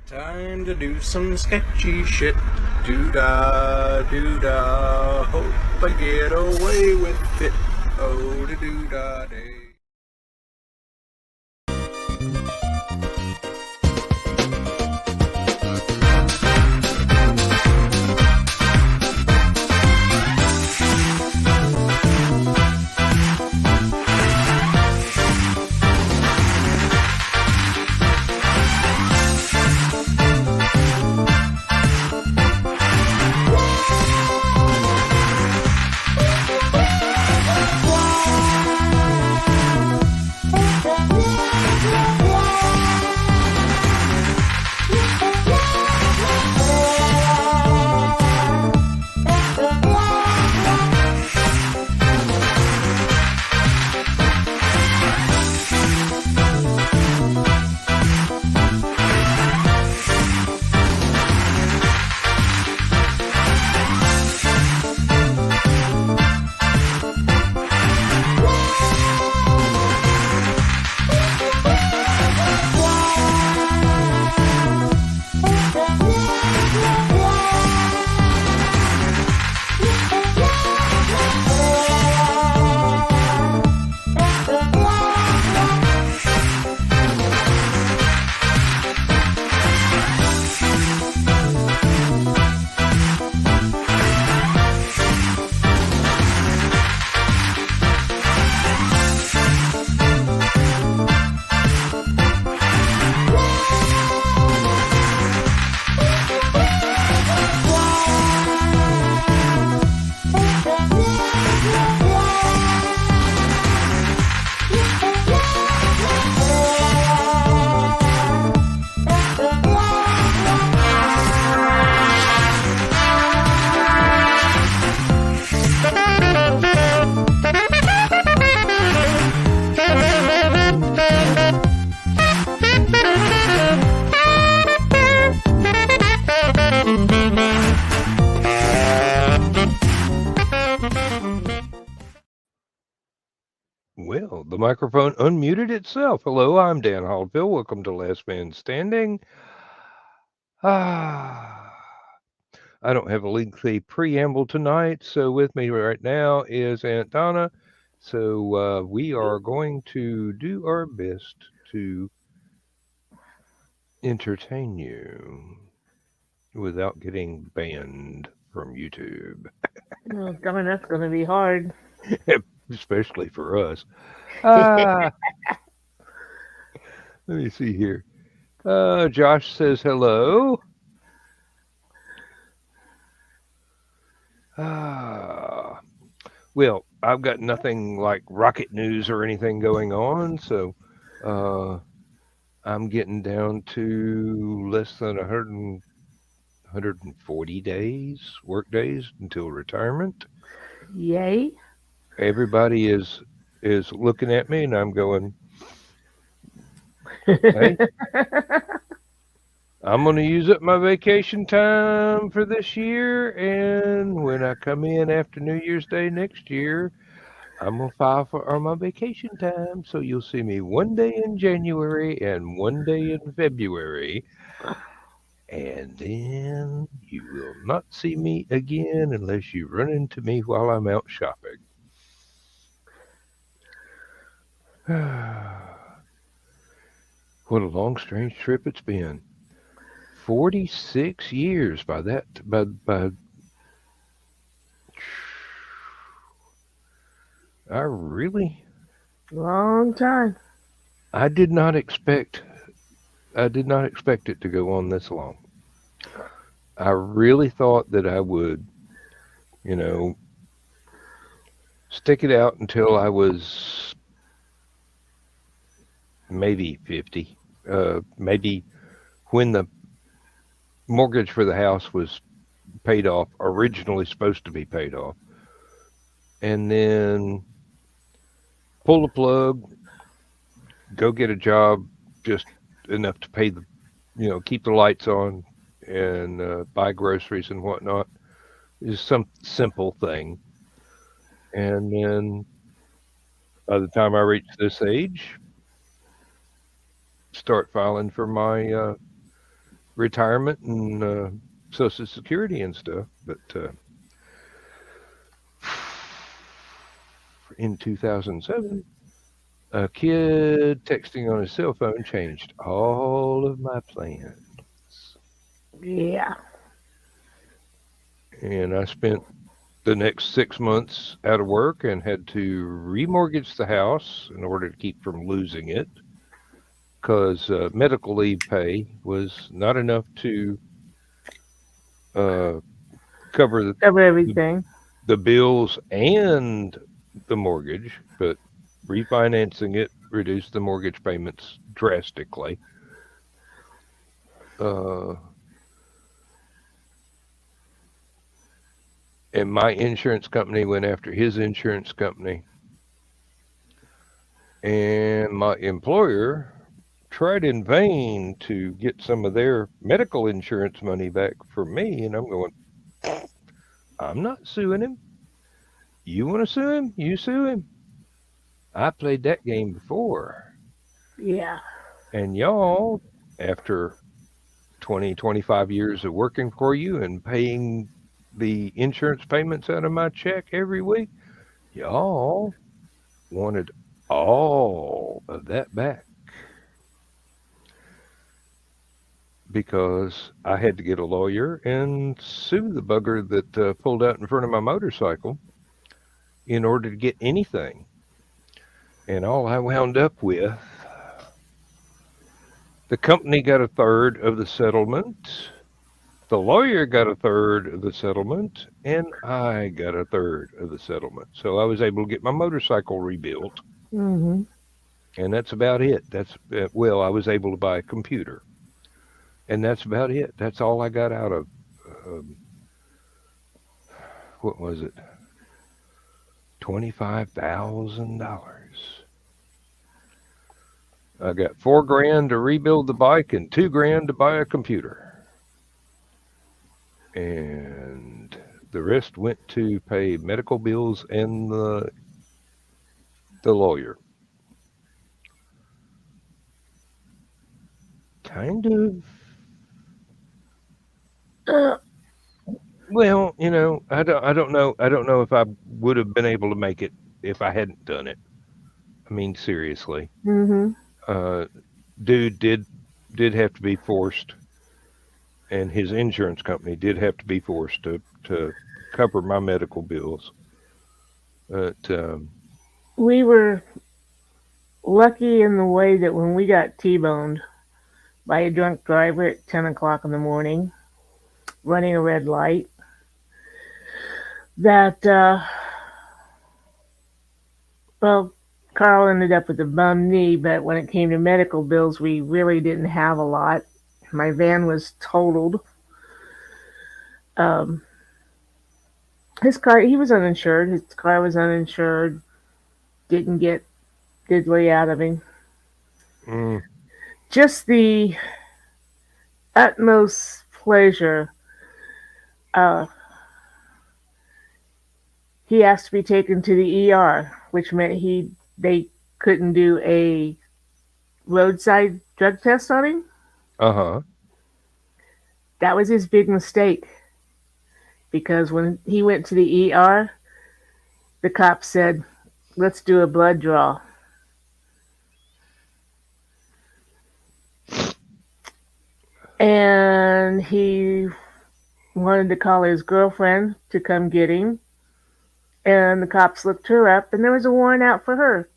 Time to do some sketchy shit. Doo-dah, doo-dah. Hope I get away with it. Oh, da doo-dah day. Well, the microphone unmuted itself. Hello, I'm Dan Hollifield. Welcome to Last Man Standing. I don't have a lengthy preamble tonight, so with me right now is Aunt Donna. So we are going to do our best to entertain you without getting banned from YouTube, Oh, darn, that's going to be hard. especially for us. Let me see here. Josh says hello. Well, I've got nothing like rocket news or anything going on, so I'm getting down to less than 140 days, work days until retirement. Yay. Everybody is looking at me, and I'm going, hey, I'm going to use up my vacation time for this year, and when I come in after New Year's Day next year, I'm going to file for my vacation time. So you'll see me one day in January and one day in February, and then you will not see me again unless you run into me while I'm out shopping. What a long, strange trip it's been. 46 years by that, by I really, Long time. I did not expect, I did not expect it to go on this long. I really thought that I would, you know, stick it out until I was maybe 50. Maybe when the mortgage for the house was paid off, originally supposed to be paid off, and then pull the plug, go get a job just enough to pay keep the lights on and buy groceries and whatnot. Is some simple thing. And then by the time I reach this age, start filing for my retirement and Social Security and stuff. But in 2007, a kid texting on his cell phone changed all of my plans. Yeah. And I spent the next 6 months out of work and had to remortgage the house in order to keep from losing it because medical leave pay was not enough to uh, cover Cover the, everything. the bills and the mortgage, but refinancing it reduced the mortgage payments drastically. Uh, and my insurance company went after his insurance company, and my employer tried in vain to get some of their medical insurance money back from me, and I'm going, I'm not suing him. You want to sue him? You sue him. I played that game before. Yeah. And y'all, after 20, 25 years of working for you and paying the insurance payments out of my check every week, y'all wanted all of that back because I had to get a lawyer and sue the bugger that pulled out in front of my motorcycle in order to get anything. And all I wound up with, the company got a third of the settlement, the lawyer got a third of the settlement, and I got a third of the settlement. So I was able to get my motorcycle rebuilt, Mm-hmm. and that's about it. Well, I was able to buy a computer, and that's about it. That's all I got out of, um, what was it, $25,000. I got $4,000 to rebuild the bike and $2,000 to buy a computer. And the rest went to pay medical bills and the lawyer. Kind of. Uh, Well, I don't know if I would have been able to make it if I hadn't done it. I mean, seriously. mm-hmm. Uh, Dude did have to be forced, and his insurance company did have to be forced to cover my medical bills. But We were lucky in the way that when we got T-boned by a drunk driver at 10 o'clock in the morning, running a red light, that, well, Carl ended up with a bum knee, but when it came to medical bills, we really didn't have a lot. My van was totaled. Um, his car, he was uninsured. His car was uninsured. Didn't get diddly out of him. mm, Just the utmost pleasure. Uh, he asked to be taken to the ER, which meant they couldn't do a roadside drug test on him. uh-huh. That was his big mistake because when he went to the ER, the cop said, "Let's do a blood draw." And he wanted to call his girlfriend to come get him. And the cops looked her up, and there was a warrant out for her.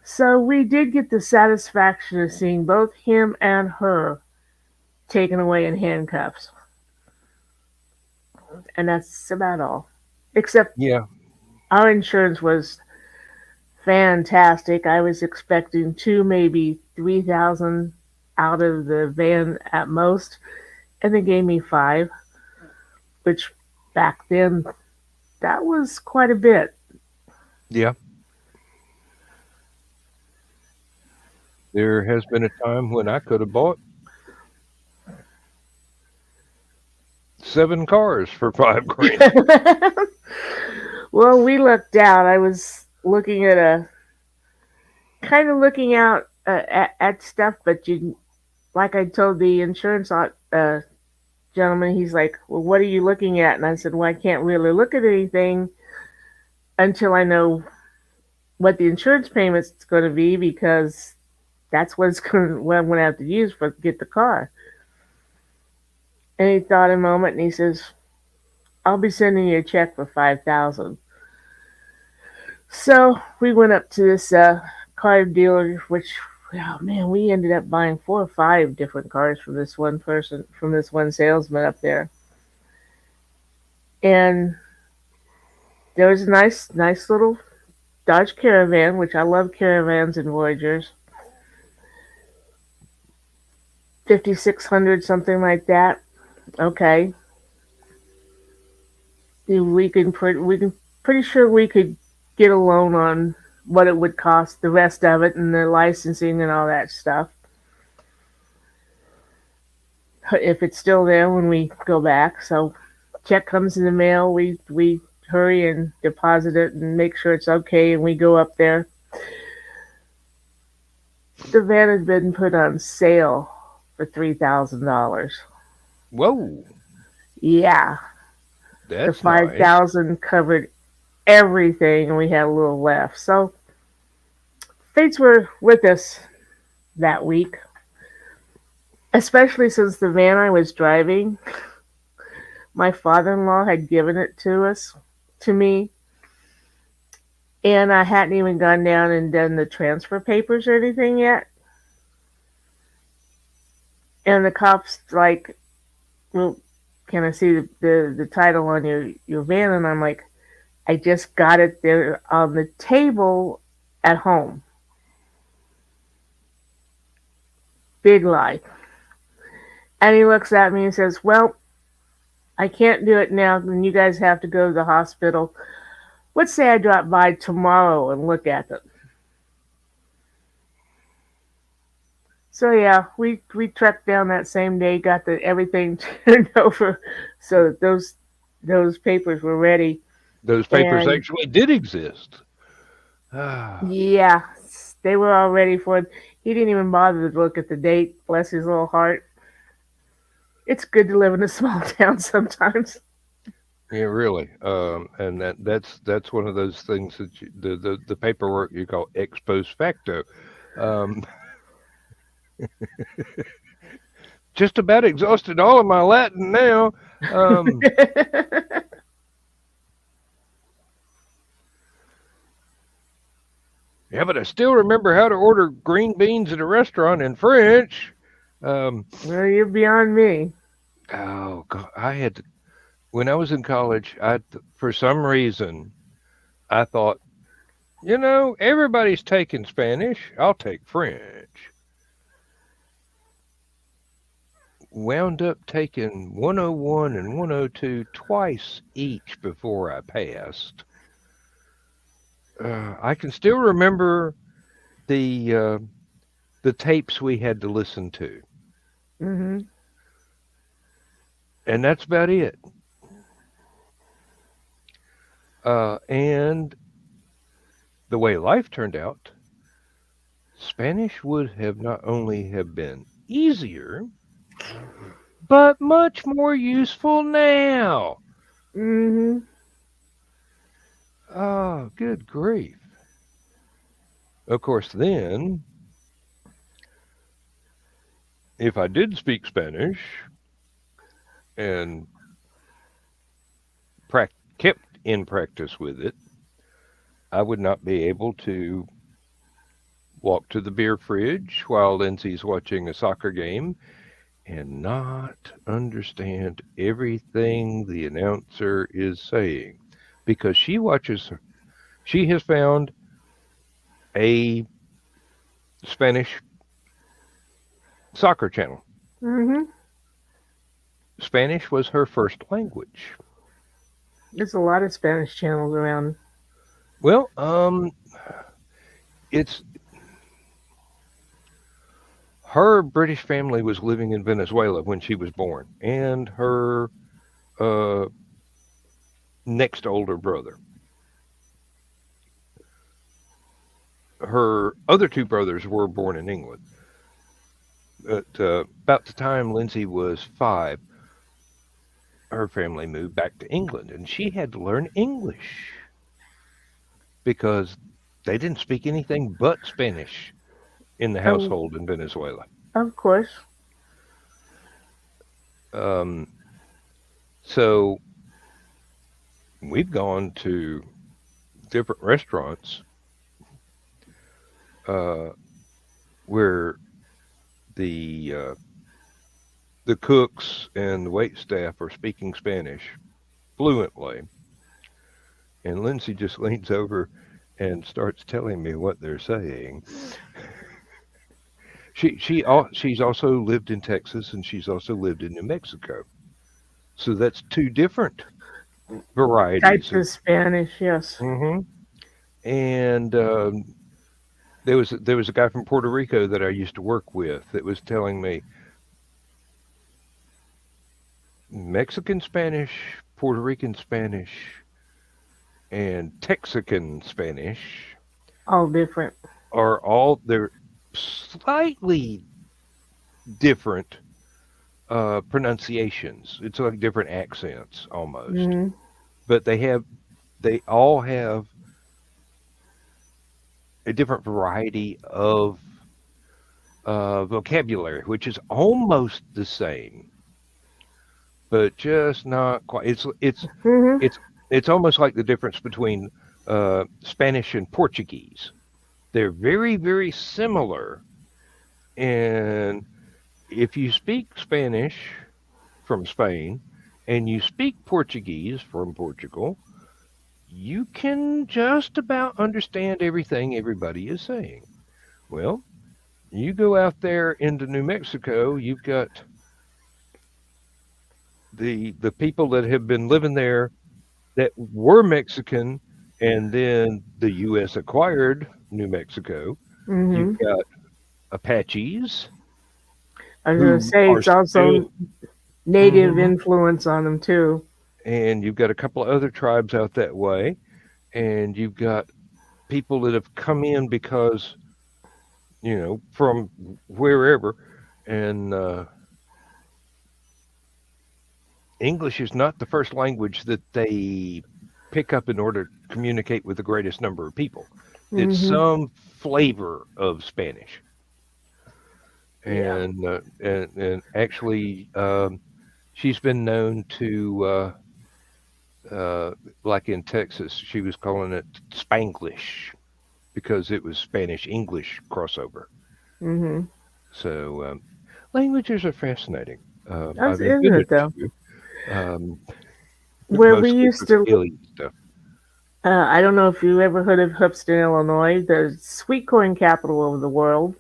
So we did get the satisfaction of seeing both him and her taken away in handcuffs. And that's about all. Except Yeah. our insurance was fantastic. I was expecting two, maybe 3,000 out of the van at most, and they gave me five, which back then that was quite a bit. Yeah. There has been a time when I could have bought 7 cars for $5,000. Well, we lucked out. I was looking at a kind of looking out at stuff, but like I told the insurance uh, gentleman. He's like, "Well, what are you looking at?" And I said, "Well, I can't really look at anything until I know what the insurance payment's going to be because that's what I'm going to have to use for get the car." And he thought a moment and he says, "I'll be sending you a check for 5,000." So we went up to this car dealer, which, oh man, we ended up buying 4 or 5 different cars from this one person, from this one salesman up there. And there was a nice little Dodge Caravan, which I love caravans and Voyagers. 5,600, something like that. Okay, we can pretty sure we could get a loan on what it would cost, the rest of it, and the licensing and all that stuff. If it's still there when we go back. So check comes in the mail, we hurry and deposit it and make sure it's okay, and we go up there. The van had been put on sale for $3,000. Whoa, Yeah, the that's five nice. thousand covered everything, and we had a little left. So fates were with us that week, especially since the van I was driving, my father-in-law had given it to me, and I hadn't even gone down and done the transfer papers or anything yet. And the cops like, "Well, can I see the title on your van?" And I'm like, "I just got it there on the table at home." Big lie. And he looks at me and says, "Well, I can't do it now, and you guys have to go to the hospital. Let's say I drop by tomorrow and look at it." So yeah, we trekked down that same day, got everything turned over, so that those papers were ready. Those papers And actually did exist. Ah, yeah, they were all ready for it. He didn't even bother to look at the date. Bless his little heart. It's good to live in a small town sometimes. yeah, really. And that's one of those things that the paperwork you call ex post facto. Um, just about exhausted all of my Latin now. Um, yeah, but I still remember how to order green beans at a restaurant in French. Um, Well, you're beyond me. oh God, I had to, when I was in college. For some reason I thought, everybody's taking Spanish. I'll take French. Wound up taking 101 and 102 twice each before I passed. I can still remember the uh, the tapes we had to listen to, Hmm. and that's about it. And the way life turned out, Spanish would have not only have been easier, but much more useful now. Hmm. Oh, good grief! Of course, then if I did speak Spanish and kept in practice with it, I would not be able to walk to the beer fridge while Lindsay's watching a soccer game and not understand everything the announcer is saying because she has found a Spanish soccer channel. Hmm. Spanish was her first language. There's a lot of Spanish channels around. Well, it's her British family was living in Venezuela when she was born, and her uh, next older brother. Her other two brothers were born in England. about the time Lindsay was 5, her family moved back to England, and she had to learn English because they didn't speak anything but Spanish in the Oh, household in Venezuela. of course. Um, so we've gone to different restaurants uh, where the uh, the cooks and the wait staff are speaking Spanish fluently, and Lindsay just leans over and starts telling me what they're saying. She's also lived in Texas and she's also lived in New Mexico, so that's two different varieties Types of. of Spanish, yes. Hmm. And there was a guy from Puerto Rico that I used to work with that was telling me Mexican Spanish, Puerto Rican Spanish, and Texican Spanish All different. are all they're slightly different pronunciations. It's like different accents almost, Hmm. but they all have a different variety of vocabulary, which is almost the same, but just not quite. Hmm. It's it's almost like the difference between Spanish and Portuguese. They're very very similar, and if you speak Spanish from Spain and you speak Portuguese from Portugal, you can just about understand everything everybody is saying. Well, you go out there into New Mexico, you've got the people that have been living there that were Mexican, and then the U.S. acquired New Mexico. You've Hmm. got Apaches I was gonna who say are it's also still, native mhm, influence on them too. and you've got a couple of other tribes out that way, and you've got people that have come in because from wherever, and English is not the first language that they pick up in order to communicate with the greatest number of people. It's Hmm. some flavor of Spanish, Yeah. and actually, she's been known to, like in Texas, she was calling it Spanglish because it was Spanish English crossover. Hmm. So languages are fascinating. That's I've isn't invented it a though? few, um, Where we mostly used for to, alien stuff. I don't know if you ever heard of Hubston, Illinois, the sweet corn capital of the world.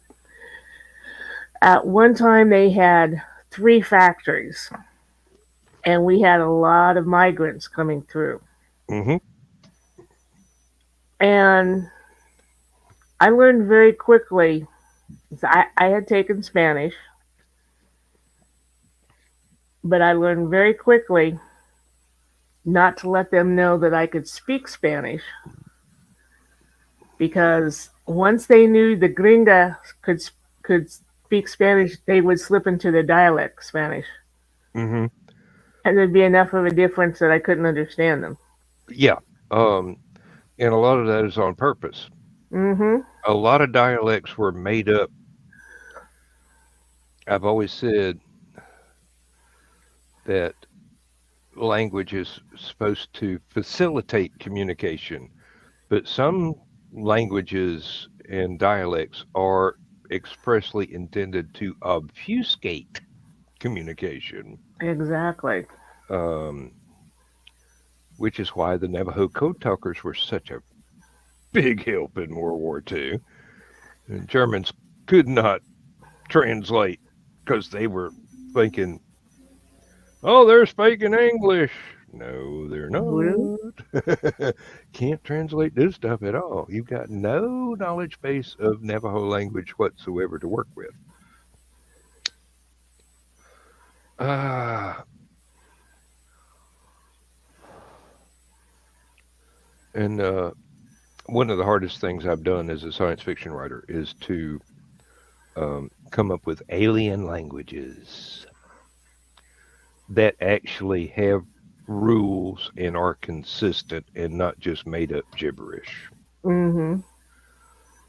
At one time, they had 3 factories, and we had a lot of migrants coming through. Hmm. And I learned very quickly. I had taken Spanish, but I learned very quickly not to let them know that I could speak Spanish because once they knew the gringa could speak Spanish, they would slip into the dialect Spanish, Hmm. and there'd be enough of a difference that I couldn't understand them. Yeah. Um, and a lot of that is on purpose. Mm-hmm. A lot of dialects were made up. I've always said that language is supposed to facilitate communication, but some languages and dialects are expressly intended to obfuscate communication, Exactly. um, which is why the Navajo code talkers were such a big help in World War II. And Germans could not translate because they were thinking, oh, they're speaking English. No, they're Really? not. Can't translate this stuff at all. You've got no knowledge base of Navajo language whatsoever to work with. Ah, and one of the hardest things I've done as a science fiction writer is to come up with alien languages that actually have rules and are consistent and not just made up gibberish. Mm-hmm.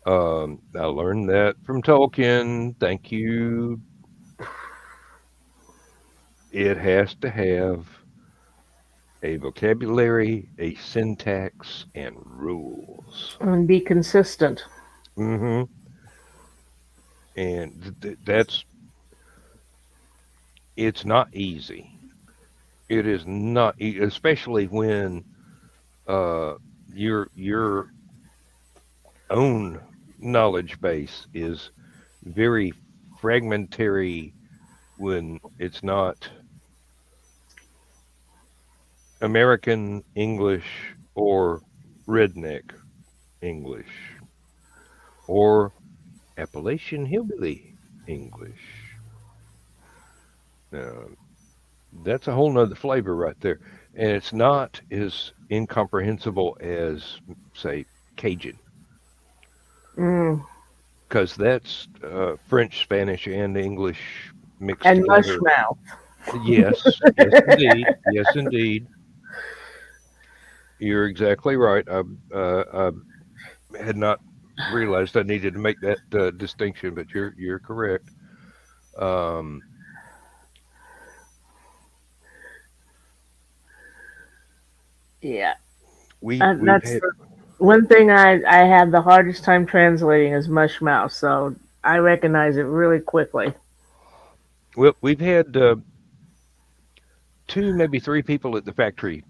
I learned that from Tolkien. Thank you. It has to have a vocabulary, a syntax, and rules. And be consistent. Hmm. And that's it's not easy. It is not, especially when uh, your own knowledge base is very fragmentary when it's not American English or redneck English or Appalachian hillbilly English. Now, that's a whole nother flavor right there. And it's not as incomprehensible as, say, Cajun, Mm. because that's French, Spanish, and English mixed And together. mushmouth. Yes, yes, indeed. Yes, indeed. You're exactly right. I had not realized I needed to make that distinction, but you're correct. Um, Yeah. we've That's had the one thing I have the hardest time translating is mushmouth. So I recognize it really quickly. we've had two, maybe three people at the factory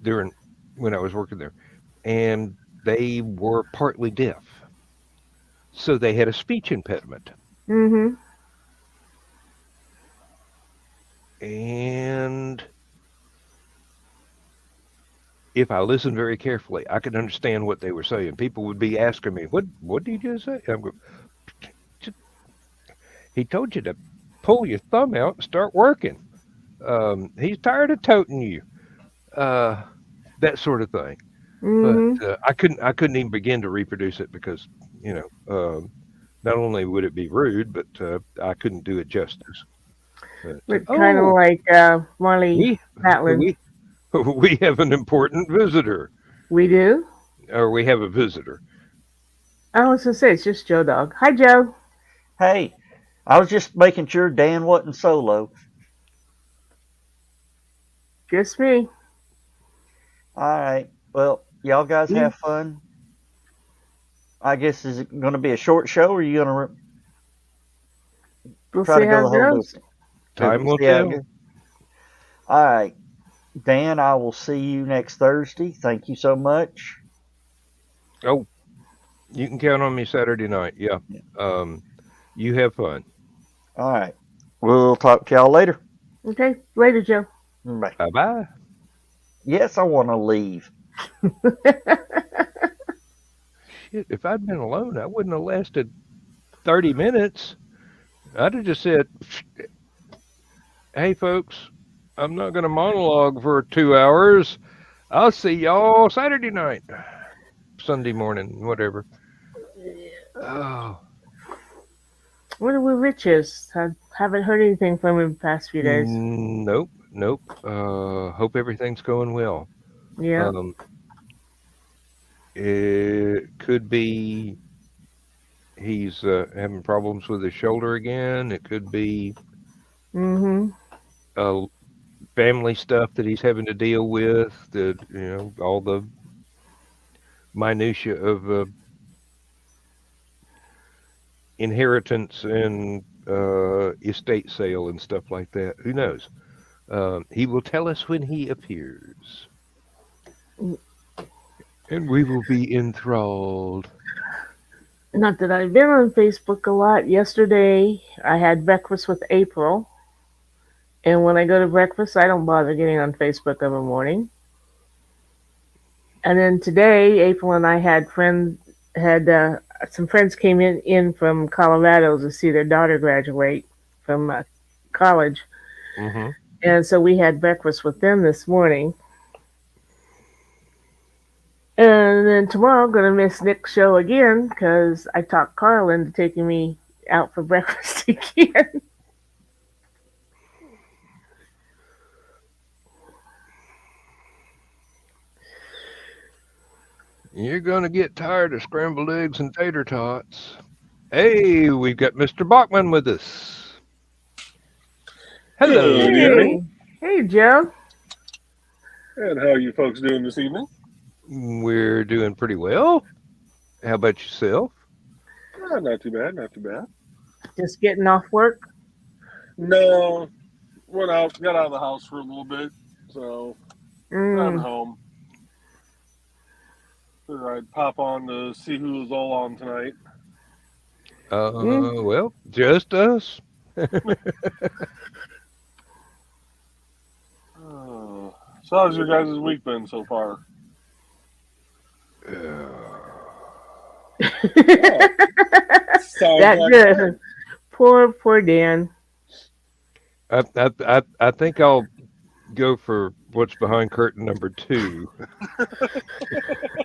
during when I was working there, and they were partly deaf, so they had a speech impediment. Mm-hmm. And if I listened very carefully, I could understand what they were saying. People would be asking me, "What did you just say?" I'm going, "He told you to pull your thumb out and start working. He's tired of toting you." Uh, that sort of thing. But Mm-hmm. I couldn't even begin to reproduce it because not only would it be rude, but I couldn't do it justice. But But kind of oh, like Marley we Matlin. we we have an important visitor, We do? or we have a visitor. I was gonna say it's just Joe Dog. Hi Joe. Hey, I was just making sure Dan wasn't solo. Just me. All right. Well, y'all guys We- have fun. I guess is it going to be a short show, or are you going to We'll try see to go how the it whole goes. distance? Time We'll will see how it tell. goes. All right, Dan. I will see you next Thursday. Thank you so much. Oh, you can count on me Saturday night. Yeah. Yeah. Um, you have fun. All right. We'll talk to y'all later. Okay, later, Joe. Bye. Bye bye. Yes, I want to leave. Shit, if I'd been alone, I wouldn't have lasted 30 minutes. I'd have just said, "Hey, folks, I'm not going to monologue for 2 hours. I'll see y'all Saturday night, Sunday morning, whatever." Oh, Wonder where Rich is. I haven't heard anything from him the past few days. nope, nope. Hope everything's going well. Yeah. Um, it could be he's having problems with his shoulder again. It could be Mm-hmm. uh, family stuff that he's having to deal with. All the minutia of inheritance and estate sale and stuff like that. Who knows? He will tell us when he appears, and we will be enthralled. Not that I've been on Facebook a lot. Yesterday, I had breakfast with April, and when I go to breakfast, I don't bother getting on Facebook of a morning. And then today, April and I had some friends came in from Colorado to see their daughter graduate from college, Hmm. and so we had breakfast with them this morning. And then tomorrow, I'm gonna miss Nick's show again because I talked Carl into taking me out for breakfast again. You're gonna get tired of scrambled eggs and tater tots. Hey, we've got Mr. Bachman with us. Hello, Good Joe. evening. Hey, Joe. And how are you folks doing this evening? We're doing pretty well. How about yourself? Not too bad, not too bad. Just getting off work. No, got out of the house for a little bit, so I'm Mm. home. Figured I'd pop on to see who was all on tonight. Well, just us. So how's your guys' week been so far? Sounds That like good. Poor Dan. I think I'll go for what's behind curtain number 2.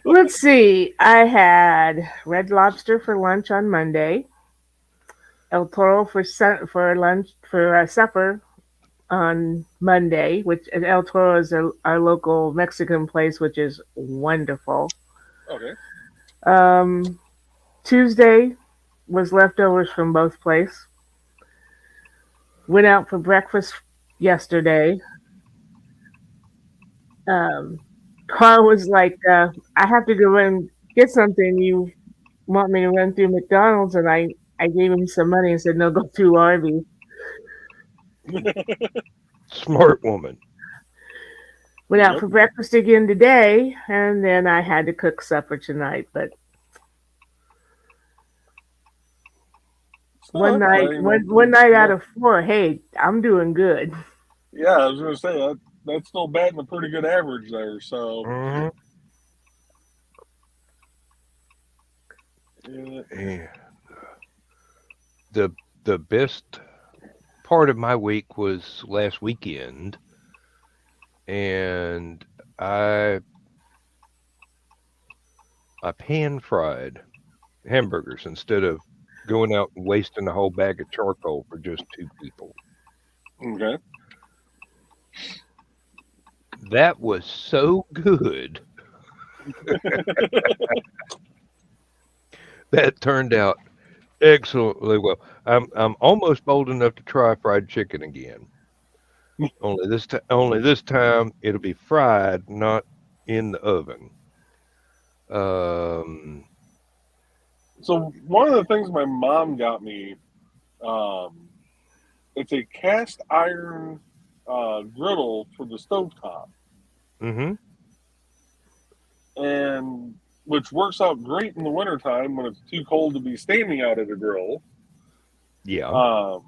Let's see. I had Red Lobster for lunch on Monday. El Toro for lunch for supper on Monday, which El Toro is our local Mexican place, which is wonderful. Okay. Tuesday was leftovers from both places. Went out for breakfast yesterday. Carl was like, I have to go run and get something. You want me to run through McDonald's? And I gave him some money and said, no, go through Arby. Smart woman. Went out for breakfast again today, and then I had to cook supper tonight. But one night out of 4, hey, I'm doing good. Yeah, I was going to say that's still batting a pretty good average there. So. Mm-hmm. Yeah. And the best part of my week was last weekend, and I pan fried hamburgers instead of going out and wasting a whole bag of charcoal for just 2 people. Okay. That was so good. That turned out excellently well. I'm almost bold enough to try fried chicken again. Only this time it'll be fried, not in the oven. So one of the things my mom got me, it's a cast iron griddle for the stovetop, Mm-hmm. and which works out great in the wintertime when it's too cold to be standing out at a grill. Yeah.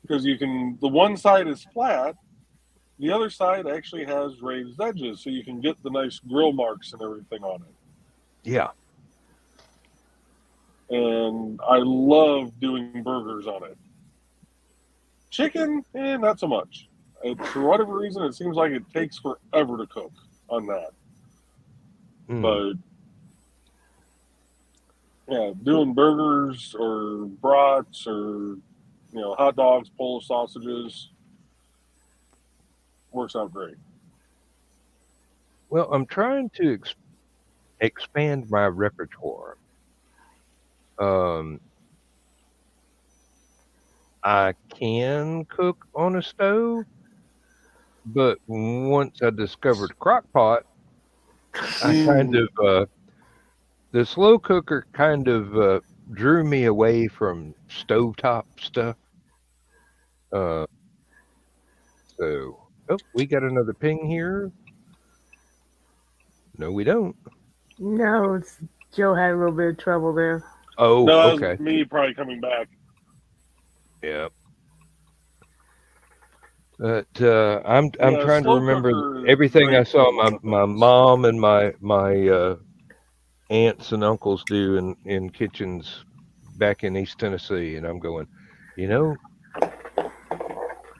Because the one side is flat, the other side actually has raised edges, so you can get the nice grill marks and everything on it. Yeah. And I love doing burgers on it. Chicken, not so much. For whatever reason, it seems like it takes forever to cook on that. But yeah, doing burgers or brats or hot dogs, Polish sausages works out great. Well, I'm trying to expand my repertoire. I can cook on a stove, but once I discovered crock pot, I kind of the slow cooker kind of drew me away from stovetop stuff. So, we got another ping here. No, we don't. No, Joe had a little bit of trouble there. Oh, no, that okay. was me probably coming back. Yeah. But I'm trying to remember everything I saw my mom and my aunts and uncles do in kitchens back in East Tennessee, and I'm going,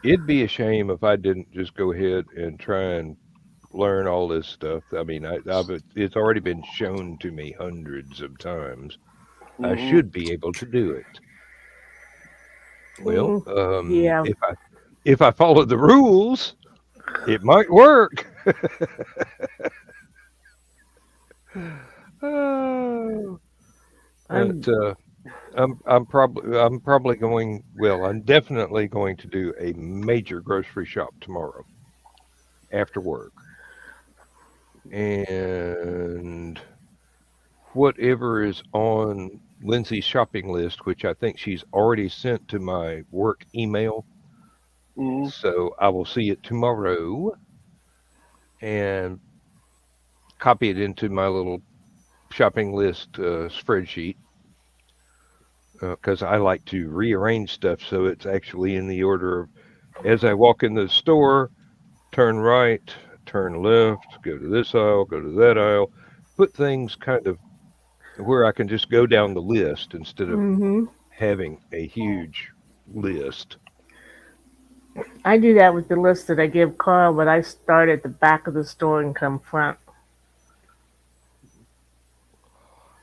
it'd be a shame if I didn't just go ahead and try and learn all this stuff. I mean, it's already been shown to me hundreds of times, I should be able to do it. Well, Yeah. if I follow the rules, it might work. Oh, I'm but I'm probably going. Well, I'm definitely going to do a major grocery shop tomorrow after work, and whatever is on Lindsay's shopping list, which I think she's already sent to my work email. So I will see it tomorrow and copy it into my little shopping list spreadsheet because I like to rearrange stuff so it's actually in the order of as I walk in the store, turn right, turn left, go to this aisle, go to that aisle, put things kind of where I can just go down the list instead of having a huge list. I do that with the list that I give Carl, but I start at the back of the store and come front.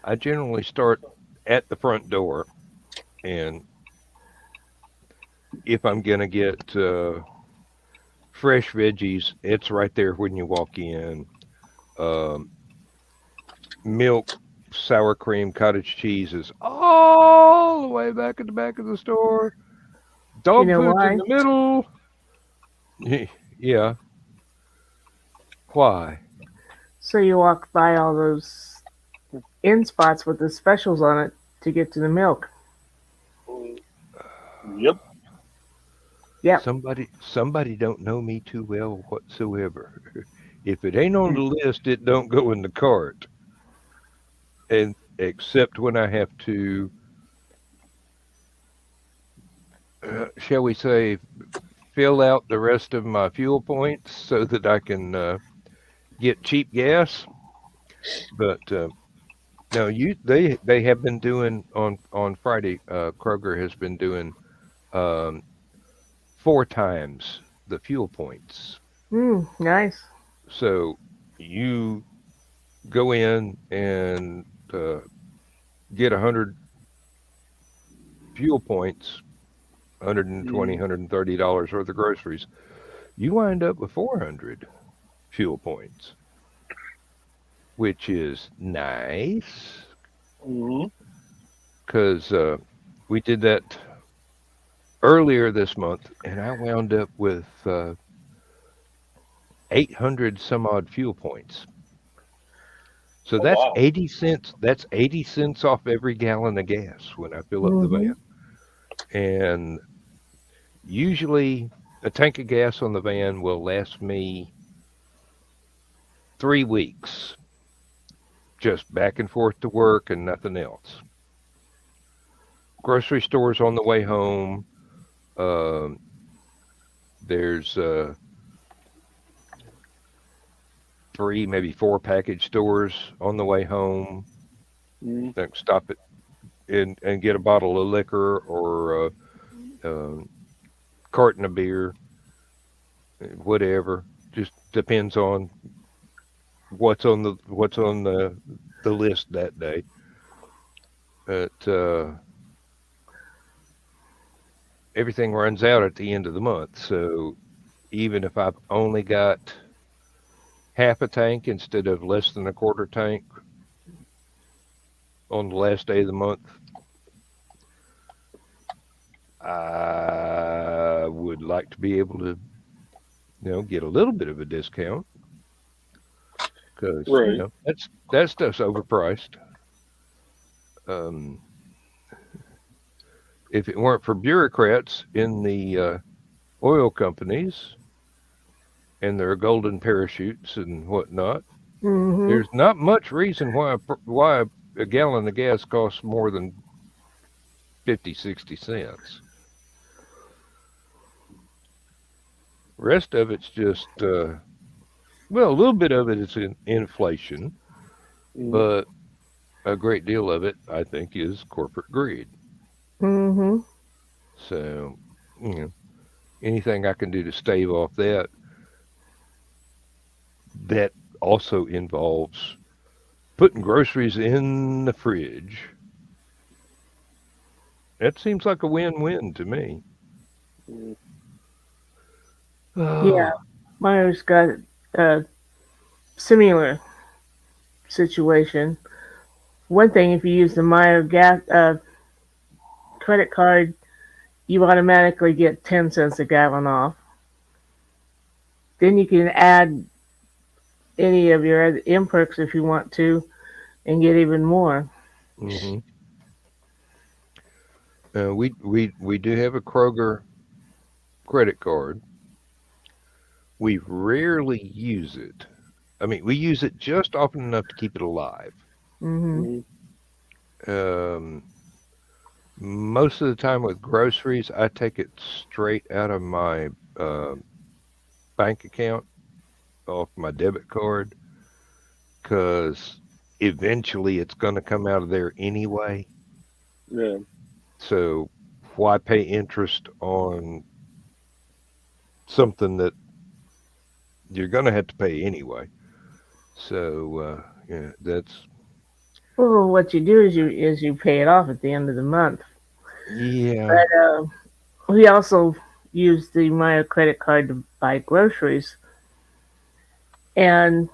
I generally start at the front door, and if I'm going to get fresh veggies, it's right there when you walk in. Um, Milk, sour cream, cottage cheese is all the way back at the back of the store. You Dog know food's in why? the middle. Yeah. Why? So you walk by all those end spots with the specials on it to get to the milk. Yep. Yep. Somebody don't know me too well whatsoever. If it ain't on the list, it don't go in the cart. And except when I have to, shall we say, fill out the rest of my fuel points so that I can get cheap gas. But no, they have been doing on Friday. Kroger has been doing um, 4 times the fuel points. Nice. So you go in and get 100 fuel points, $120, $130 worth of groceries. You wind up with 400 fuel points, which is nice because we did that earlier this month, and I wound up with 800 some odd fuel points. So that's wow. 80 cents. That's 80 cents off every gallon of gas when I fill up the van. And usually a tank of gas on the van will last me 3 weeks, just back and forth to work and nothing else. Grocery stores on the way home. There's 3, maybe 4 package stores on the way home. Stop it and get a bottle of liquor or a carton of beer, whatever. Just depends on what's on the list that day. But everything runs out at the end of the month. So even if I've only got half a tank instead of less than a quarter tank on the last day of the month, I would like to be able to, get a little bit of a discount because that stuff's overpriced. If it weren't for bureaucrats in the oil companies and their golden parachutes and whatnot, there's not much reason why a gallon of gas costs more than 50, 60 cents. Rest of it's just, a little bit of it is inflation, but a great deal of it, I think, is corporate greed. So, anything I can do to stave off that also involves putting groceries in the fridge That seems like a win-win to me. Mm. Yeah, Myers got a similar situation. One thing, if you use the Meyer credit card, you automatically get 10 cents a gallon off. Then you can add any of your other imperks if you want to and get even more. Hmm. We do have a Kroger credit card. We rarely use it. I mean, we use it just often enough to keep it alive. Hmm. Mm. Um, Most of the time with groceries, I take it straight out of my uh, bank account off my debit card because eventually it's going to come out of there anyway. Yeah. So why pay interest on something that you're going to have to pay anyway? So yeah, that's Well, what you do is you pay it off at the end of the month. yeah. But we also use the Maya credit card to buy groceries, and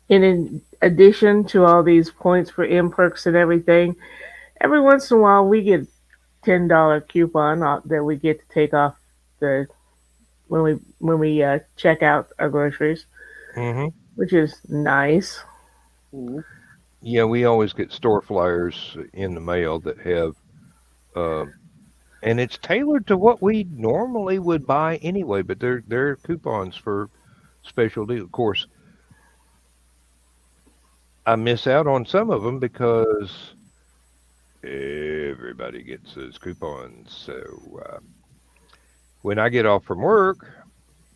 in addition to all these points for imperks and everything, every once in a while we get $10 coupon that we get to take off the when we check out our groceries, Hmm. which is nice. Mm. Yeah, we always get store flyers in the mail that have um, and it's tailored to what we normally would buy anyway, but they're coupons for special deal. Of course, I miss out on some of them because everybody gets those coupons. So when I get off from work,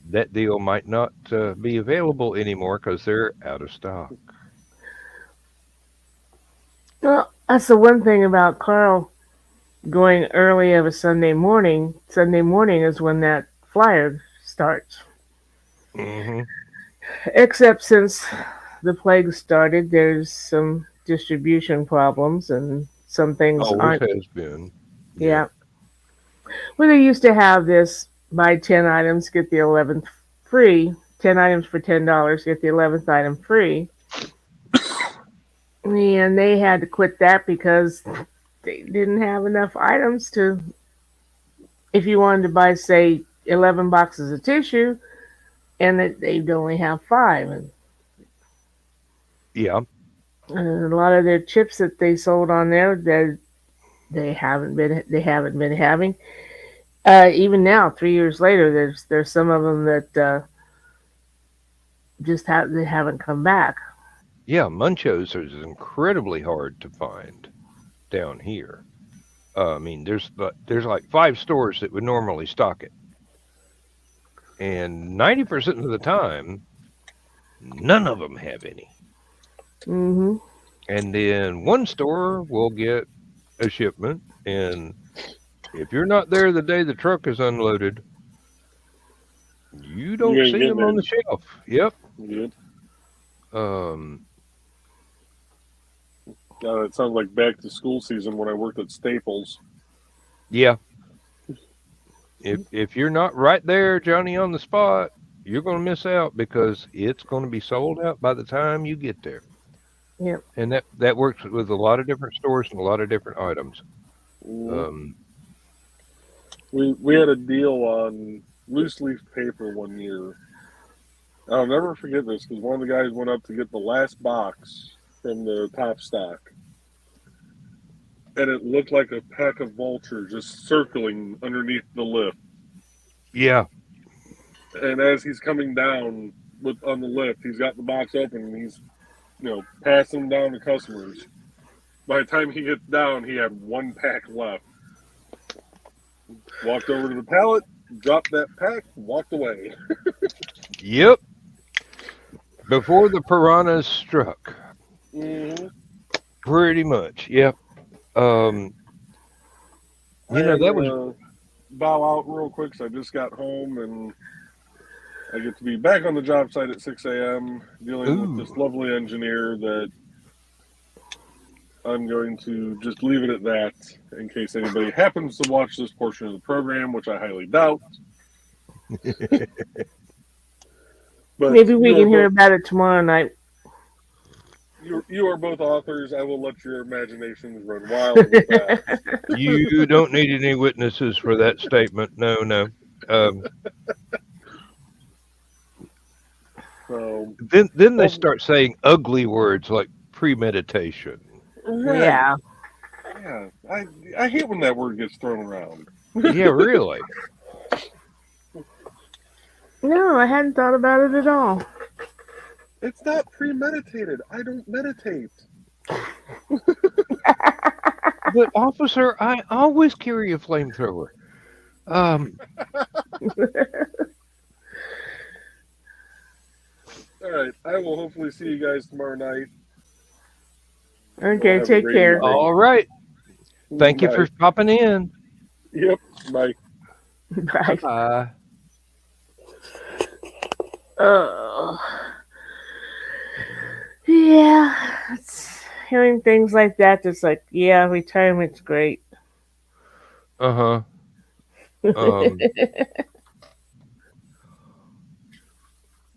that deal might not be available anymore because they're out of stock. Well, that's the one thing about Carl going early of a Sunday morning. Sunday morning is when that flyer starts. Hmm. Except since the plague started, there's some distribution problems and some things Always aren't. has been. Yeah. Yeah. Well, they used to have this buy 10 items, get the 11th free. 10 items for $10, get the 11th item free. And they had to quit that because they didn't have enough items to. If you wanted to buy, say, 11 boxes of tissue, and they'd only have five. Yeah. And a lot of their chips that they sold on there, they haven't been having. Even now, 3 years later, there's some of them that they haven't come back. Yeah. Munchos is incredibly hard to find down here. I mean, there's like five stores that would normally stock it, and 90% of the time, none of them have any. Hmm. And then one store will get a shipment, and if you're not there the day the truck is unloaded, you You don't ain't see getting them on the any. shelf. Yep. Good. Um, It sounds like back to school season when I worked at Staples. yeah. If you're not right there, Johnny, on the spot, you're going to miss out because it's going to be sold out by the time you get there. Yep. And that works with a lot of different stores and a lot of different items. Mm. Um, We had a deal on loose leaf paper one year. I'll never forget this because one of the guys went up to get the last box from the top stock, and it looked like a pack of vultures just circling underneath the lift. yeah. And as he's coming down on the lift, he's got the box open and he's passing them down to customers. By the time he gets down, he had one pack left. Walked over to the pallet, dropped that pack, walked away. Yep. Before the piranhas struck. Mm-hmm. Pretty much. Yep. Um, I that am was. gonna bow out real quick because I just got home and I get to be back on the job site at 6 a.m. dealing with this Ooh. lovely engineer that I'm going to just leave it at that in case anybody happens to watch this portion of the program, which I highly doubt. But Maybe we you are can hear both, about it tomorrow night. you are both authors. I will let your imaginations run wild with that. You don't need any witnesses for that statement. No, no. So, Then they start saying ugly words like premeditation. right. Yeah. Yeah. I hate when that word gets thrown around. Yeah, really. No, I hadn't thought about it at all. It's not premeditated. I don't meditate. But officer, I always carry a flamethrower. All right. I will hopefully see you guys tomorrow night. Okay, Have a take great care. evening. All right. Thank you Bye. for popping in. Yep. Bye. Bye. Bye. Oh. Yeah. It's hearing things like that, just like, yeah, retirement's great. Uh-huh.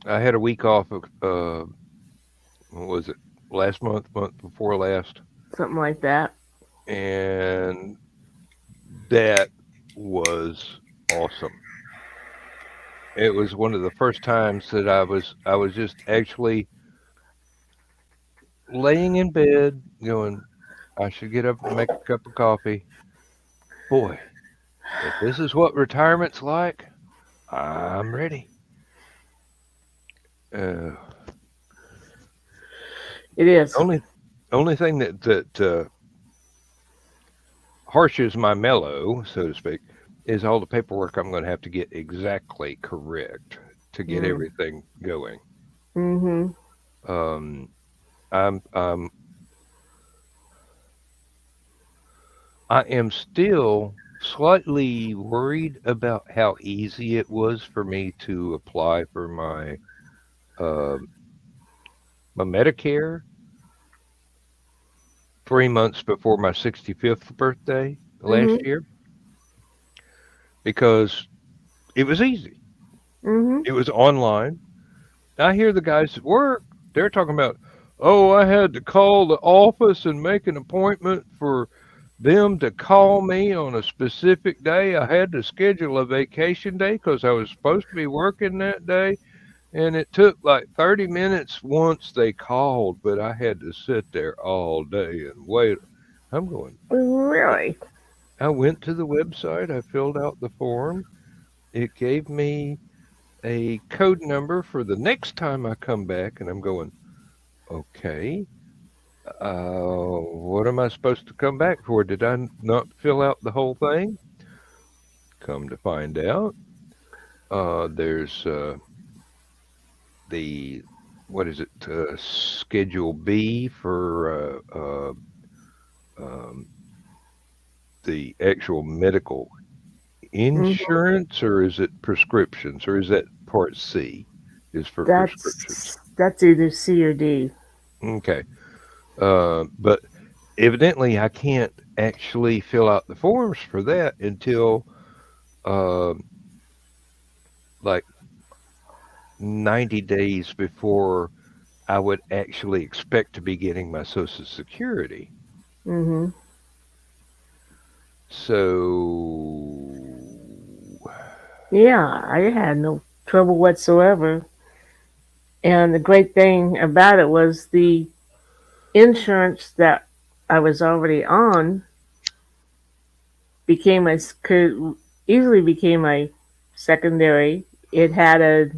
I had a week off of what was it? Last month before last, Something like that. and that was awesome. It was one of the first times that I was just actually laying in bed going, I should get up and make a cup of coffee. Boy, if this is what retirement's like, I'm ready. Uh, It is. only thing that harshes my mellow, so to speak, is all the paperwork I'm going to have to get exactly correct to get everything going. Mm-hmm. I am still slightly worried about how easy it was for me to apply for my my Medicare 3 months before my 65th birthday last year, because it was easy. Mm-hmm. It was online. I hear the guys at work, they're talking about, oh, I had to call the office and make an appointment for them to call me on a specific day. I had to schedule a vacation day because I was supposed to be working that day. And it took like 30 minutes once they called, but I had to sit there all day and wait. I'm going, Really? I went to the website, I filled out the form. It gave me a code number for the next time I come back, and I'm going, okay, what am I supposed to come back for? Did I not fill out the whole thing? Come to find out, there's the, what is it, Schedule B for the actual medical insurance, or is it prescriptions, or is that part C is for prescriptions? That's either C or D. Okay. But evidently I can't actually fill out the forms for that until like 90 days before I would actually expect to be getting my Social Security. Mm-hmm. So Yeah, I had no trouble whatsoever. And the great thing about it was the insurance that I was already on could easily became a secondary. It had a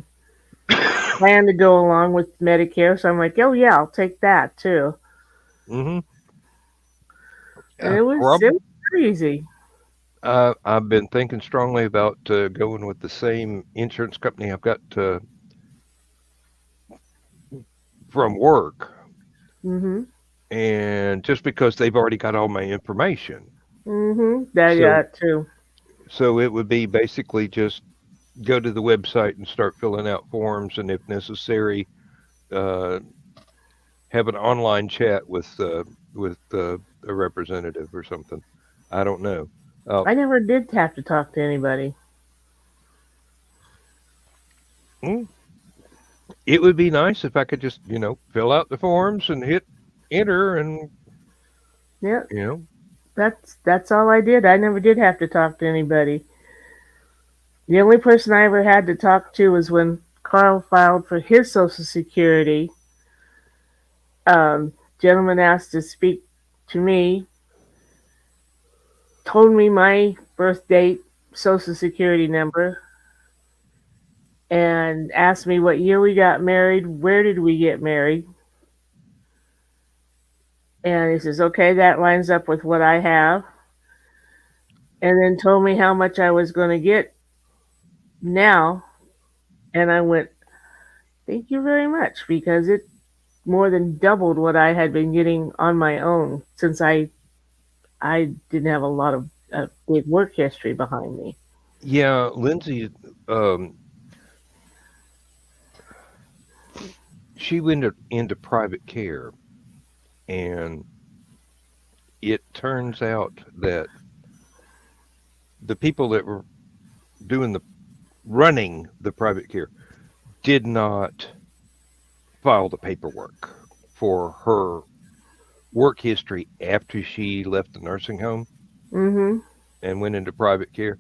plan to go along with Medicare, so I'm like, oh yeah, I'll take that too. mm-hmm. And it was very easy. I've been thinking strongly about going with the same insurance company I've got from work. Mm-hmm. And just because they've already got all my information. Mm-hmm. That too. So it would be basically just go to the website and start filling out forms, and if necessary, have an online chat with with a representative or something. I don't know. Uh, I never did have to talk to anybody. mm, it would be nice if I could just, fill out the forms and hit enter, and Yeah, you know, that's all I did. I never did have to talk to anybody. The only person I ever had to talk to was when Carl filed for his Social Security. Gentleman asked to speak to me, told me my birth date, Social Security number, and asked me what year we got married, where did we get married. And he says, okay, that lines up with what I have. And then told me how much I was going to get now. And I went, thank you very much, because it more than doubled what I had been getting on my own since I didn't have a lot of big work history behind me. yeah, Lindsay, um, she went into private care, and it turns out that the people that were doing the running the private care did not file the paperwork for her work history after she left the nursing home Mm-hmm. and went into private care.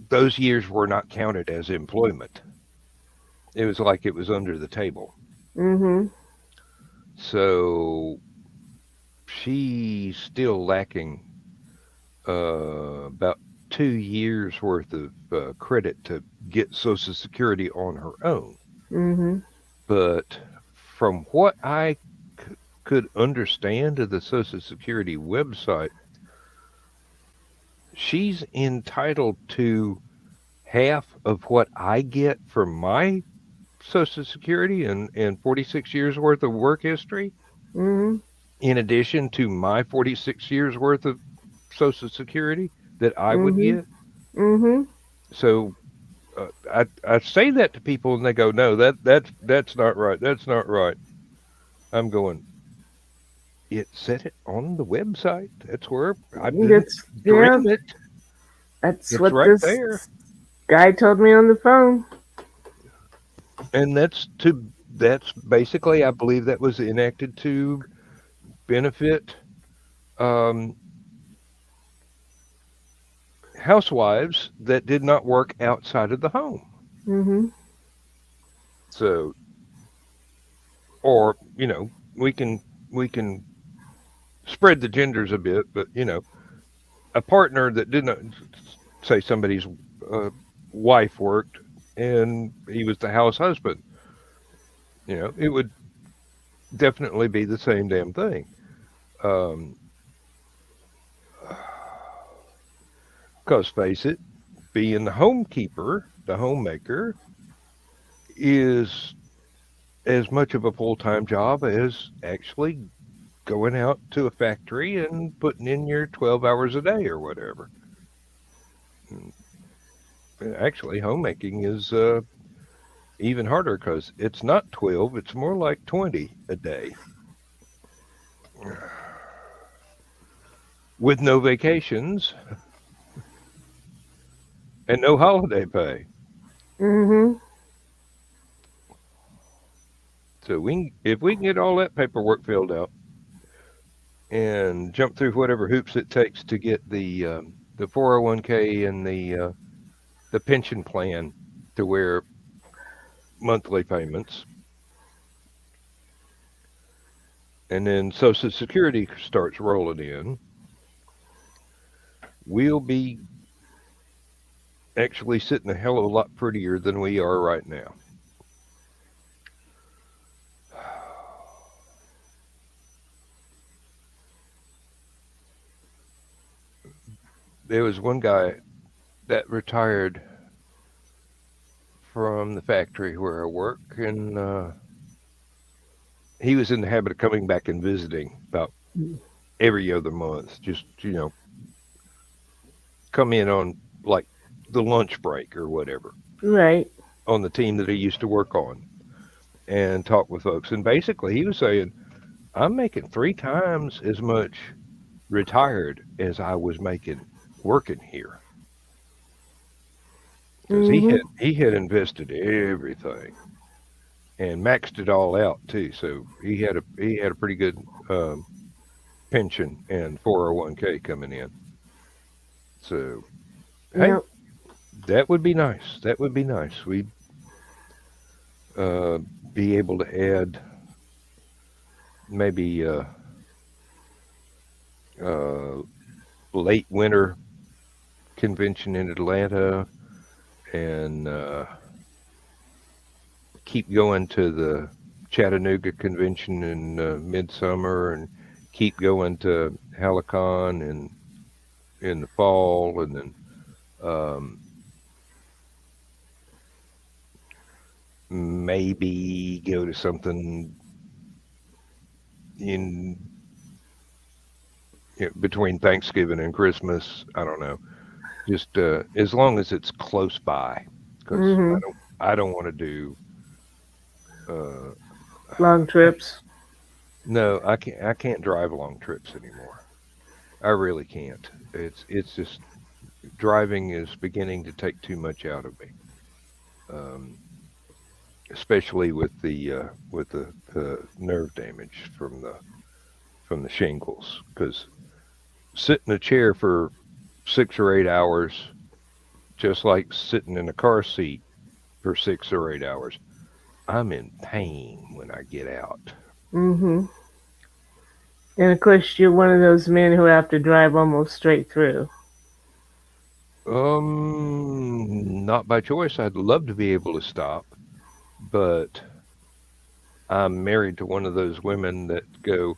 Those years were not counted as employment. It was like it was under the table. Mm-hmm. So she's still lacking about 2 years worth of credit to get Social Security on her own. Mm-hmm. But from what I could understand of the Social Security website, she's entitled to half of what I get from my Social Security and 46 years worth of work history, Mm-hmm. in addition to my 46 years worth of Social Security that I would Mm-hmm. get. Mm-hmm. So I say that to people and they go, no, that's not right. That's not right. I'm going, it said it on the website. That's where I didn't That's yeah. dream it. That's It's what right this there. guy told me on the phone. And that's basically, I believe that was enacted to benefit um, housewives that did not work outside of the home. Mm-hmm. So, or we can spread the genders a bit, but a partner that didn't, say somebody's uh, wife worked and he was the house husband, it would definitely be the same damn thing. Um, Because face it, being the homekeeper, the homemaker, is as much of a full time job as actually going out to a factory and putting in your 12 hours a day or whatever. Mm, Actually, homemaking is even harder because it's not 12, it's more like 20 a day with no vacations and no holiday pay. Mm-hmm. So if we can get all that paperwork filled out and jump through whatever hoops it takes to get the 401k and the pension plan to where monthly payments, and then Social Security starts rolling in, we'll be actually sitting a hell of a lot prettier than we are right now. There was one guy that retired from the factory where I work, and he was in the habit of coming back and visiting about every other month. Just come in on like the lunch break or whatever Right. on the team that he used to work on and talk with folks. And basically, he was saying, I'm making 3 times as much retired as I was making working here because Mhm. he had invested everything and maxed it all out too. So he had a pretty good pension and 401k coming in. So hey, Yep. that would be nice. That would be nice. We'd uh, be able to add maybe uh, late winter convention in Atlanta and keep going to the Chattanooga convention in midsummer and keep going to Hallowcon in the fall and then um, maybe go to something in between Thanksgiving and Christmas. I don't know. Just as long as it's close by, because Mhm. I don't want to do. Uh, Long trips. no, I can't drive long trips anymore. I really can't. It's just driving is beginning to take too much out of me, um, especially with the nerve damage from the shingles. Because sit in a chair for 6 or 8 hours, just like sitting in a car seat for 6 or 8 hours, I'm in pain when I get out. Mhm. And of course, you're one of those men who have to drive almost straight through. Not by choice. I'd love to be able to stop, but I'm married to one of those women that go,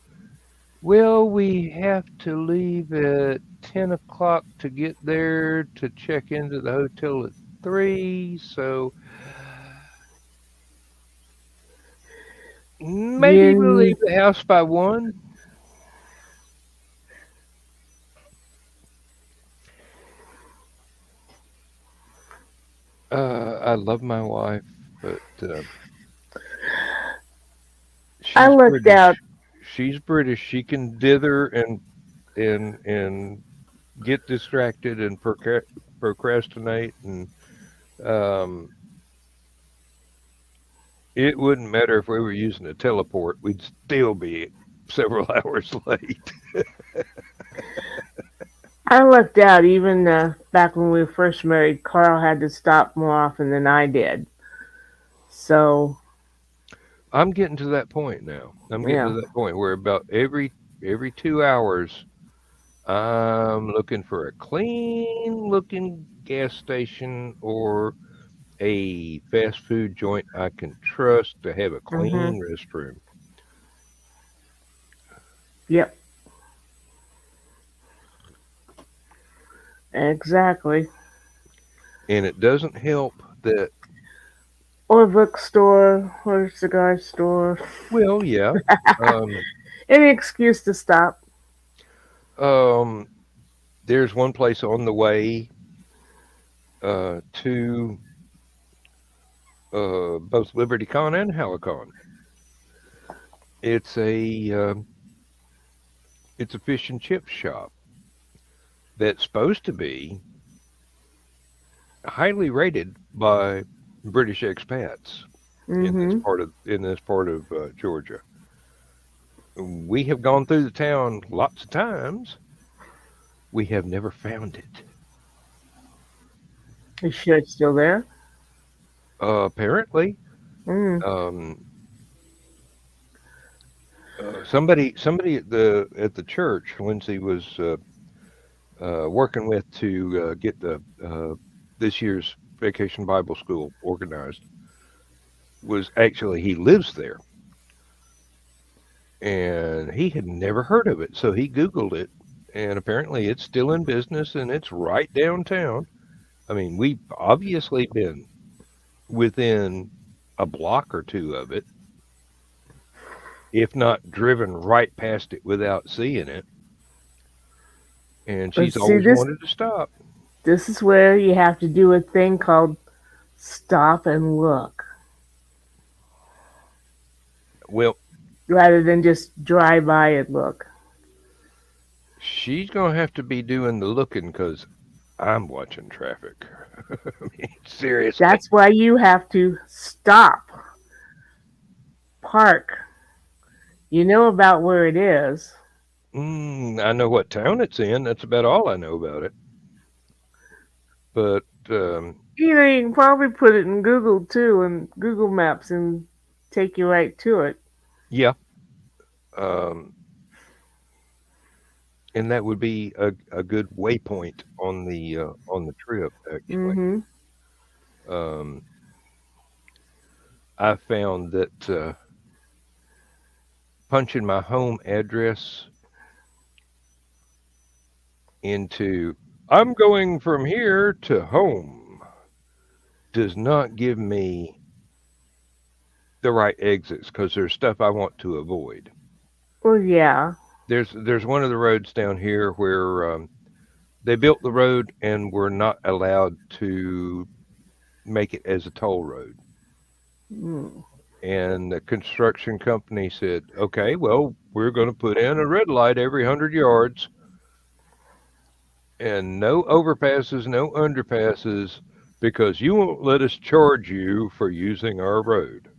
well, we have to leave at 10 o'clock to get there to check into the hotel at 3. So maybe we'll Yin. leave the house by 1. I love my wife, but I she's lucked out. British. She's British. She can dither and get distracted and procrastinate, and um, it wouldn't matter if we were using a teleport; we'd still be several hours late. I lucked out. Even back when we were first married, Carl had to stop more often than I did. So I'm getting to that point now. I'm getting yeah. to that point where about every 2 hours, I'm looking for a clean looking gas station or a fast food joint I can trust to have a Mhm. clean restroom. Yep. Exactly. And it doesn't help that, Or a bookstore, or a cigar store. well, yeah, um, Any excuse to stop. um, there's one place on the way to both LibertyCon and Hallowcon. It's it's a fish and chip shop that's supposed to be highly rated by British expats Mhm. in this part of Georgia. We have gone through the town lots of times. We have never found it. You sure it's still there? Apparently, Mm. um, somebody at the church Lindsay was working with to get the this year's Vacation Bible School organized was actually he lives there and he had never heard of it, so he Googled it, and apparently it's still in business and it's right downtown. I mean, we've obviously been within a block or two of it, if not driven right past it without seeing it. And But she's see, always this wanted to stop. this is where you have to do a thing called stop and look. Well, rather than just drive by and look. She's gonna have to be doing the looking because I'm watching traffic. I mean, seriously. That's why you have to stop, park. You know about where it is. I know what town it's in. That's about all I know about it. But You know, you can probably put it in Google too, and Google Maps, and take you right to it. yeah, um, and that would be a good waypoint on the trip. Actually, Hmm. um, I found that punching my home address into "I'm going from here to home" does not give me the right exits because there's stuff I want to avoid. Well, yeah. There's one of the roads down here where they built the road and were not allowed to make it as a toll road. Mm. And the construction company said, "Okay, well, we're going to put in a red light every 100 yards, and no overpasses, no underpasses, because you won't let us charge you for using our road."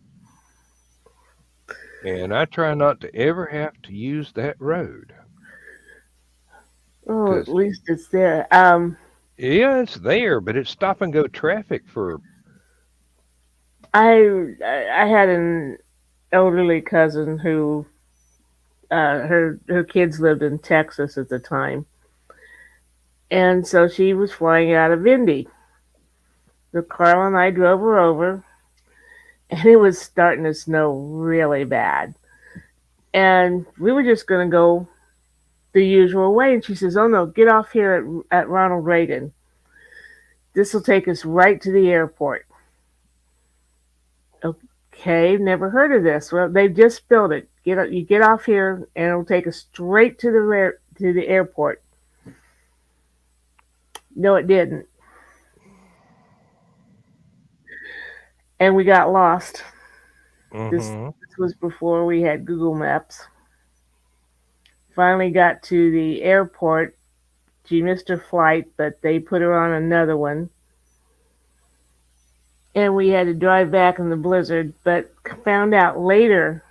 And I try not to ever have to use that road Oh, at because, least it's there. yeah, it's there, but it's stop and go traffic for, I had an elderly cousin who her kids lived in Texas at the time, and so she was flying out of Indy. So Carl and I drove her over, and it was starting to snow really bad, and we were just going to go the usual way. And she says, "Oh no, get off here at Ronald Reagan. This will take us right to the airport." Okay, never heard of this. Well, they've just built it. You get off here, and it'll take us straight to the airport. No, it didn't, and we got lost. This hmm this was before we had Google Maps. Finally got to the airport. She missed her flight, but they put her on another one, and we had to drive back in the blizzard. But found out later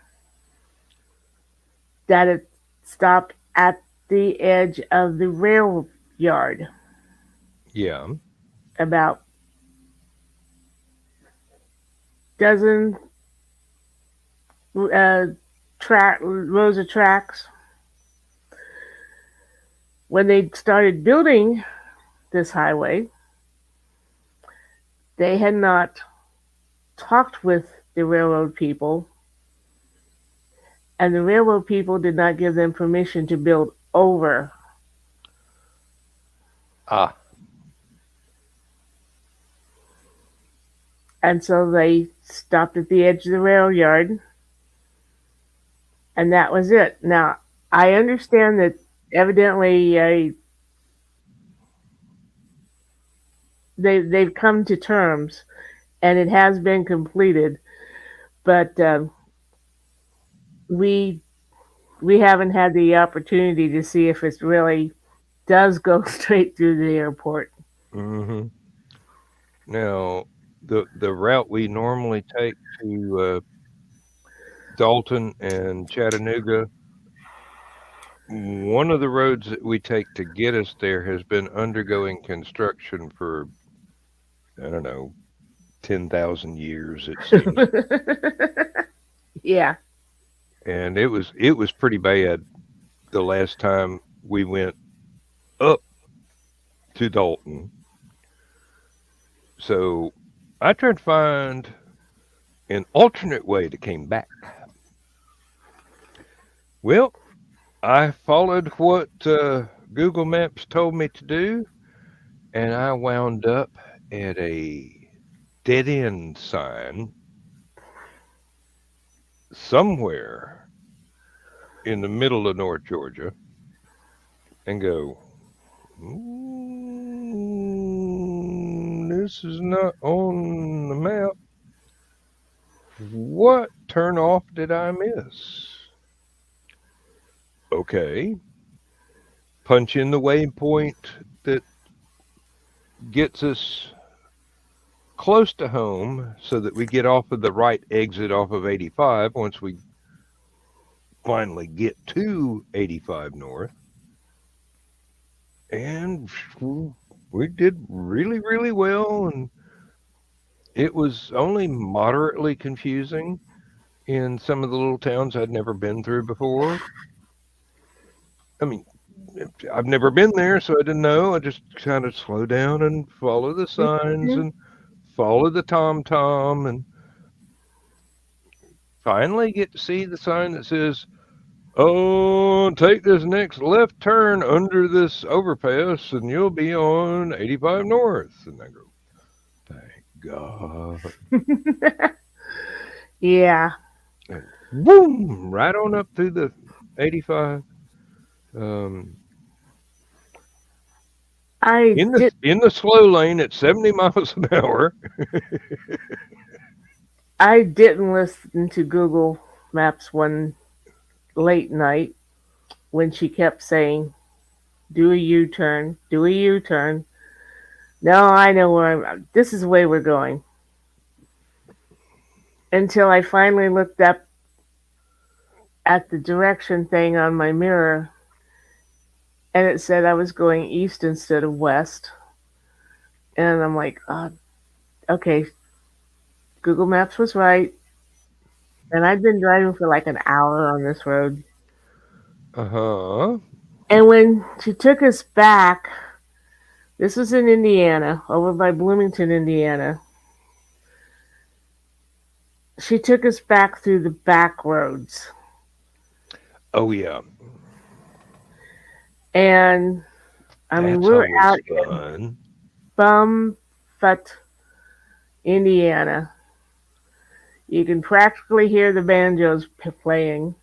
that it stopped at the edge of the rail yard, yeah, about dozen rows of tracks. When they started building this highway, they had not talked with the railroad people, and the railroad people did not give them permission to build over. ah, And so they stopped at the edge of the rail yard, and that was it. Now, I understand that evidently they've come to terms, and it has been completed, but we we haven't had the opportunity to see if it really does go straight through the airport. hmm Now, the route we normally take to Dalton and Chattanooga, one of the roads that we take to get us there has been undergoing construction for, I don't know, 10,000 years, it seems. Yeah. And it was pretty bad the last time we went up to Dalton. So I tried to find an alternate way to came back. Well, I followed what Google Maps told me to do, and I wound up at a dead end sign somewhere in the middle of North Georgia and go, this is not on the map. What turn off did I miss? Okay. Punch in the waypoint that gets us close to home so that we get off of the right exit off of 85 once we finally get to 85 North. And we did really, really well. And it was only moderately confusing in some of the little towns I'd never been through before. I mean, I've never been there, so I didn't know. I just kind of slow down and follow the signs Mhm. and follow the tom tom, and finally get to see the sign that says, "Oh, take this next left turn under this overpass, and you'll be on 85 North." And I go, "Thank God!" Yeah, And boom, right on up through the 85. Um, I did. in the slow lane at 70 miles an hour. I didn't listen to Google Maps one late night when she kept saying, "Do a U-turn, do a U-turn." No, I know where I'm. This is the way we're going. Until I finally looked up at the direction thing on my mirror, and it said I was going east instead of west. And I'm like, okay, Google Maps was right. And I'd been driving for like an hour on this road. Uh huh. And when she took us back, this was in Indiana, over by Bloomington, Indiana. She took us back through the back roads. Oh, yeah. And I mean, That's we're always out fun. Bumfuck, Indiana. You can practically hear the banjos playing.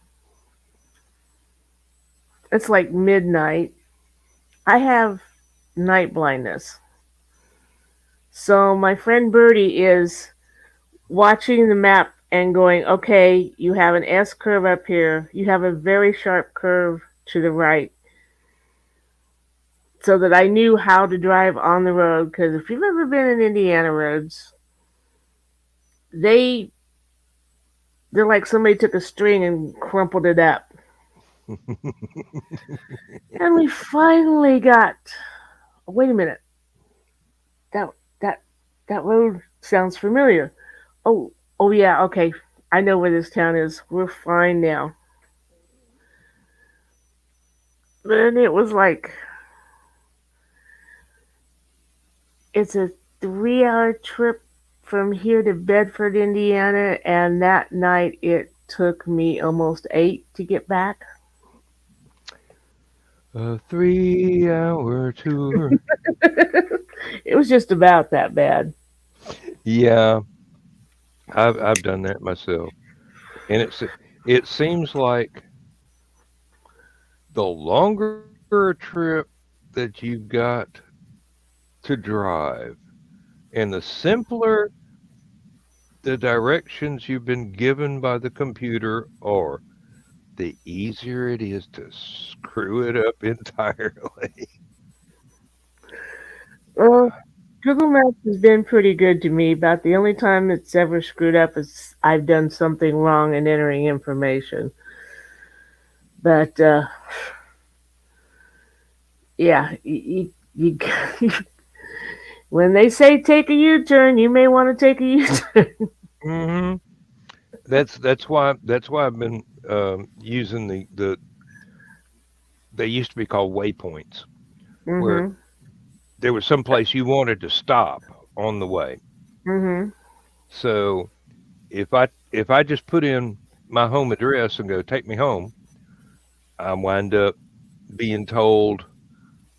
It's like midnight. I have night blindness. So my friend Birdie is watching the map and going, okay, you have an S curve up here. You have a very sharp curve to the right. So that I knew how to drive on the road. Because if you've ever been in Indiana roads, they're like somebody took a string and crumpled it up. And we finally got. Wait a minute. That that that road sounds familiar. Oh yeah. Okay, I know where this town is. We're fine now. Then it was like it's a 3 hour trip from here to Bedford, Indiana, and that night it took me almost 8 to get back. A 3 hour tour. It was just about that bad. Yeah, I've done that myself, and it seems like the longer a trip that you've got to drive, and the simpler the directions you've been given by the computer are, the easier it is to screw it up entirely. Well, Google Maps has been pretty good to me. About the only time it's ever screwed up is I've done something wrong in entering information. But yeah, when they say take a U-turn, you may want to take a U-turn. Hmm. That's why I've been using they used to be called waypoints, where Mhm. there was some place you wanted to stop on the way. Mhm. So if I just put in my home address and go take me home, I wind up being told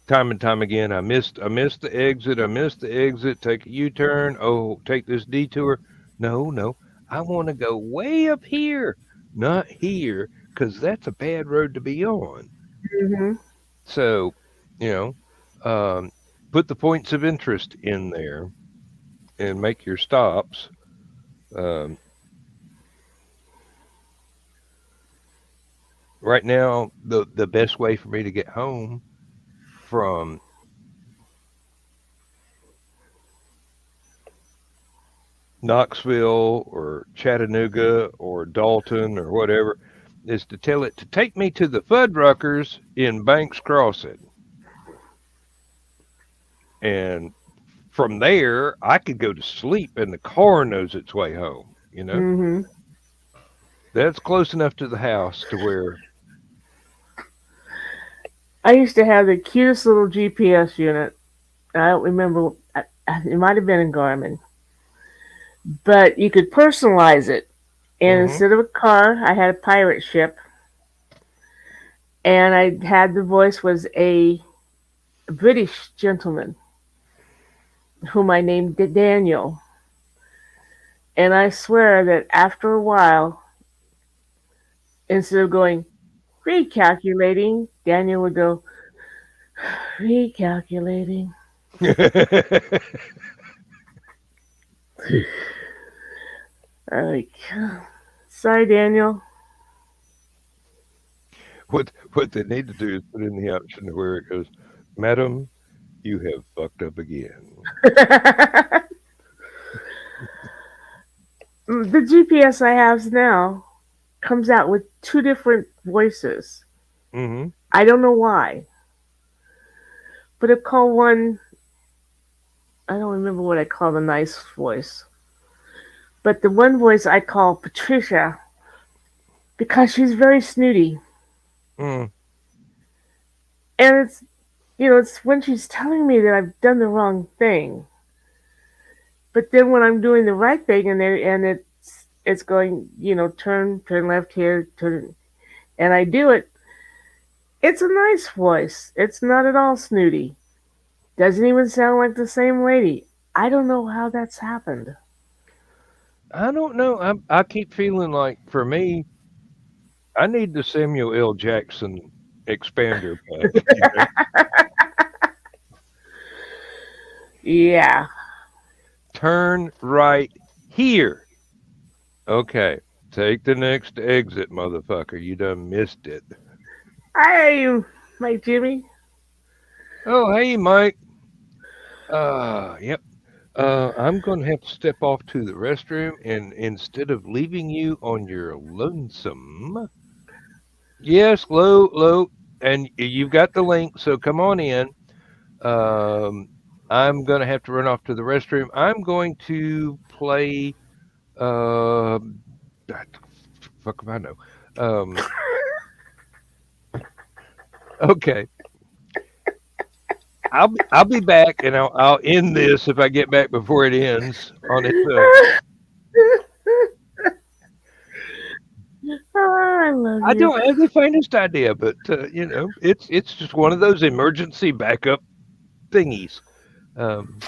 time and time again, I missed the exit, I missed the exit, take a U-turn, oh, take this detour. No, no. I want to go way up here, not here, because that's a bad road to be on. Mhm. So, you know, um, put the points of interest in there and make your stops. Um, Right now, the best way for me to get home from Knoxville or Chattanooga or Dalton or whatever is to tell it to take me to the Fuddruckers in Banks Crossing. And from there, I could go to sleep and the car knows its way home, you know? Hmm. That's close enough to the house to where, I used to have the cutest little GPS unit. I don't remember. It might have been in Garmin, but you could personalize it. And hmm instead of a car, I had a pirate ship, and I had the voice was a British gentleman whom I named Daniel. And I swear that after a while, instead of going recalculating, Daniel would go recalculating. Like, sorry, Daniel. what they need to do is put in the option where it goes, Madam, you have fucked up again. The GPS I have now comes out with two different voices. hmm I don't know why. But I call one, I don't remember what I call the nice voice. But the one voice I call Patricia because she's very snooty. Mm. And it's when she's telling me that I've done the wrong thing. But then when I'm doing the right thing and it's going, turn left here, turn, and I do it, it's a nice voice. It's not at all snooty. Doesn't even sound like the same lady. I don't know how that's happened. I don't know. I keep feeling like for me, I need the Samuel L. Jackson expander pack. You know? Yeah. Turn right here. Okay. Take the next exit, motherfucker. You done missed it. Hi, Mike Jimmy. Oh, hey, Mike. Yep. I'm going to have to step off to the restroom, and instead of leaving you on your lonesome, yes, low, and you've got the link, so come on in. I'm going to have to run off to the restroom. I'm going to play. Uh, fuck if I know. Okay. I'll be back, and I'll end this if I get back before it ends on its. Oh, I love I you. don't have the faintest idea, but it's just one of those emergency backup thingies. Um,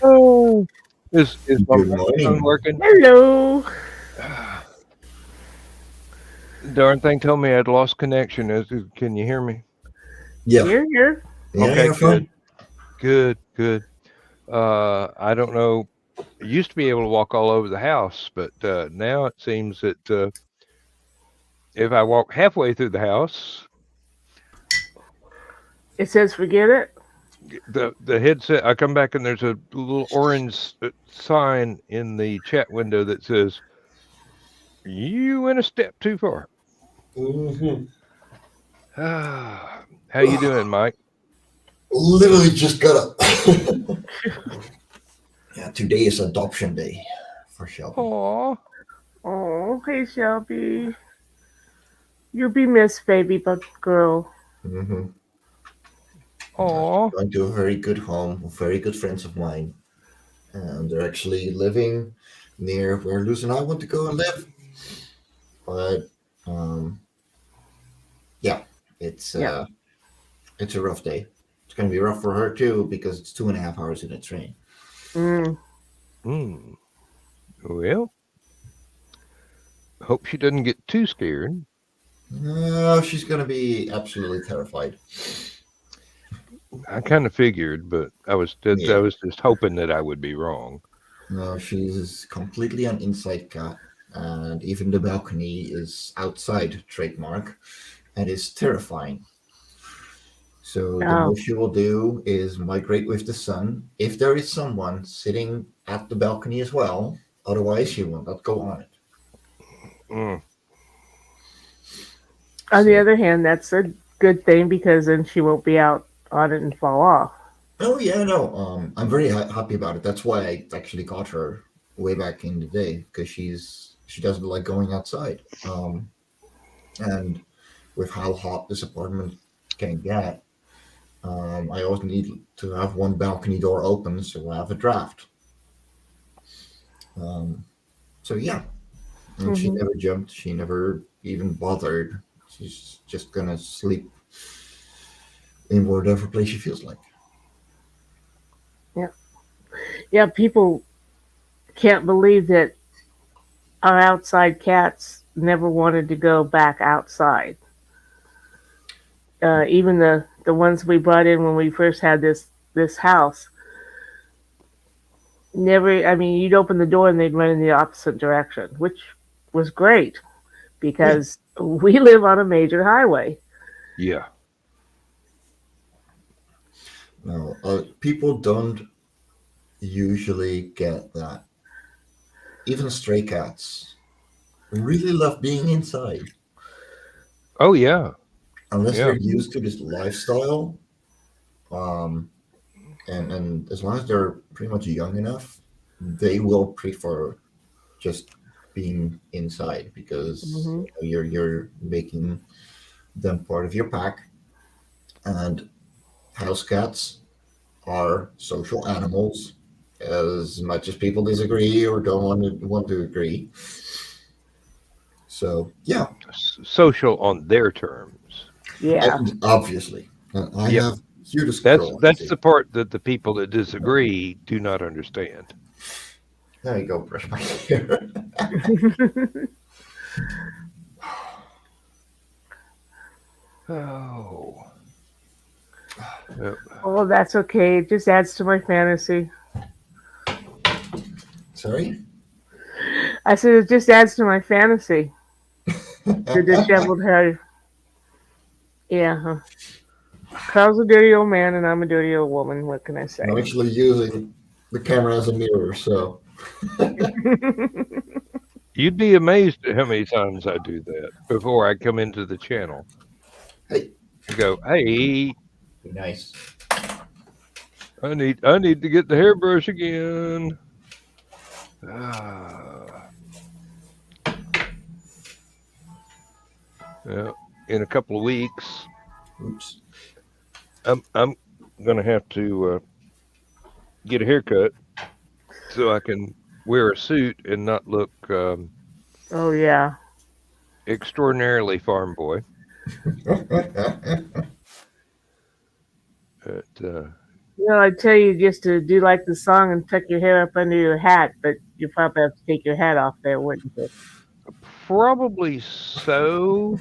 Oh, is my Good microphone morning. working? Hello. Darn thing told me I'd lost connection. Can you hear me? Yeah, Here. yeah, Okay, you're fine. good. I don't know. I used to be able to walk all over the house, but now it seems that if I walk halfway through the house, It says forget it. the headset, I come back and there's a little orange sign in the chat window that says, "You went a step too far." hmm How you doing, Mike? Literally just got up. Yeah, today is adoption day for Shelby. Aw, Oh, hey Shelby. You'll be missed, baby but girl. Mm-hmm. aw. Going to a very good home, very good friends of mine, and they're actually living near where Luz and I want to go and live. But um, yeah, it's Yeah. uh, it's a rough day. It's going to be rough for her too because it's 2.5 hours in a train. Mm. Well, hope she doesn't get too scared. No, she's going to be absolutely terrified. I kind of figured, but I was Yeah. just hoping that I would be wrong. No, she's completely an inside cat, and even the balcony is outside trademark and is terrifying. So the Oh. most she will do is migrate with the sun if there is someone sitting at the balcony as well. Otherwise, she will not go on it. Mm. On the So, other hand, that's a good thing because then she won't be out on it and fall off. oh yeah, no, I'm very happy about it. That's why I actually got her way back in the day because she doesn't like going outside. And with how hot this apartment can get, I always need to have one balcony door open so I have a draft. Um, so yeah, and she Hmm. never jumped. She never even bothered. She's just gonna sleep in whatever place she feels like. Yeah. Yeah, people can't believe that our outside cats never wanted to go back outside. Even the ones we brought in when we first had this house never. I mean, you'd open the door and they'd run in the opposite direction, which was great Yeah, because we live on a major highway. Yeah. no, people don't usually get that. Even stray cats really love being inside Oh yeah. unless Yeah. they're used to this lifestyle. Um, and as long as they're pretty much young enough, they will prefer just being inside because Hmm. you're making them part of your pack. And house cats are social animals, as much as people disagree or don't want to agree. So yeah, Social on their terms. Yeah. obviously, I Yep. have cutest That's girl. that's the part that the people that disagree do not understand. There you go, brush my hair. Oh. Yep. Oh, that's okay. It just adds to my fantasy. Sorry. I said it just adds to my fantasy. The disheveled hair. Yeah. Huh. Carl's a dirty old man and I'm a dirty old woman. What can I say? I'm actually using the camera as a mirror, so You'd be amazed at how many times I do that before I come into the channel. hey, I go, hey, be nice. I need to get the hairbrush again. Ah. Yeah. In a couple of weeks, Oops. I'm gonna have to get a haircut so I can wear a suit and not look Oh yeah. extraordinarily farm boy. I tell you just to do like the song and tuck your hair up under your hat, but you probably have to take your hat off there, wouldn't you? Probably so.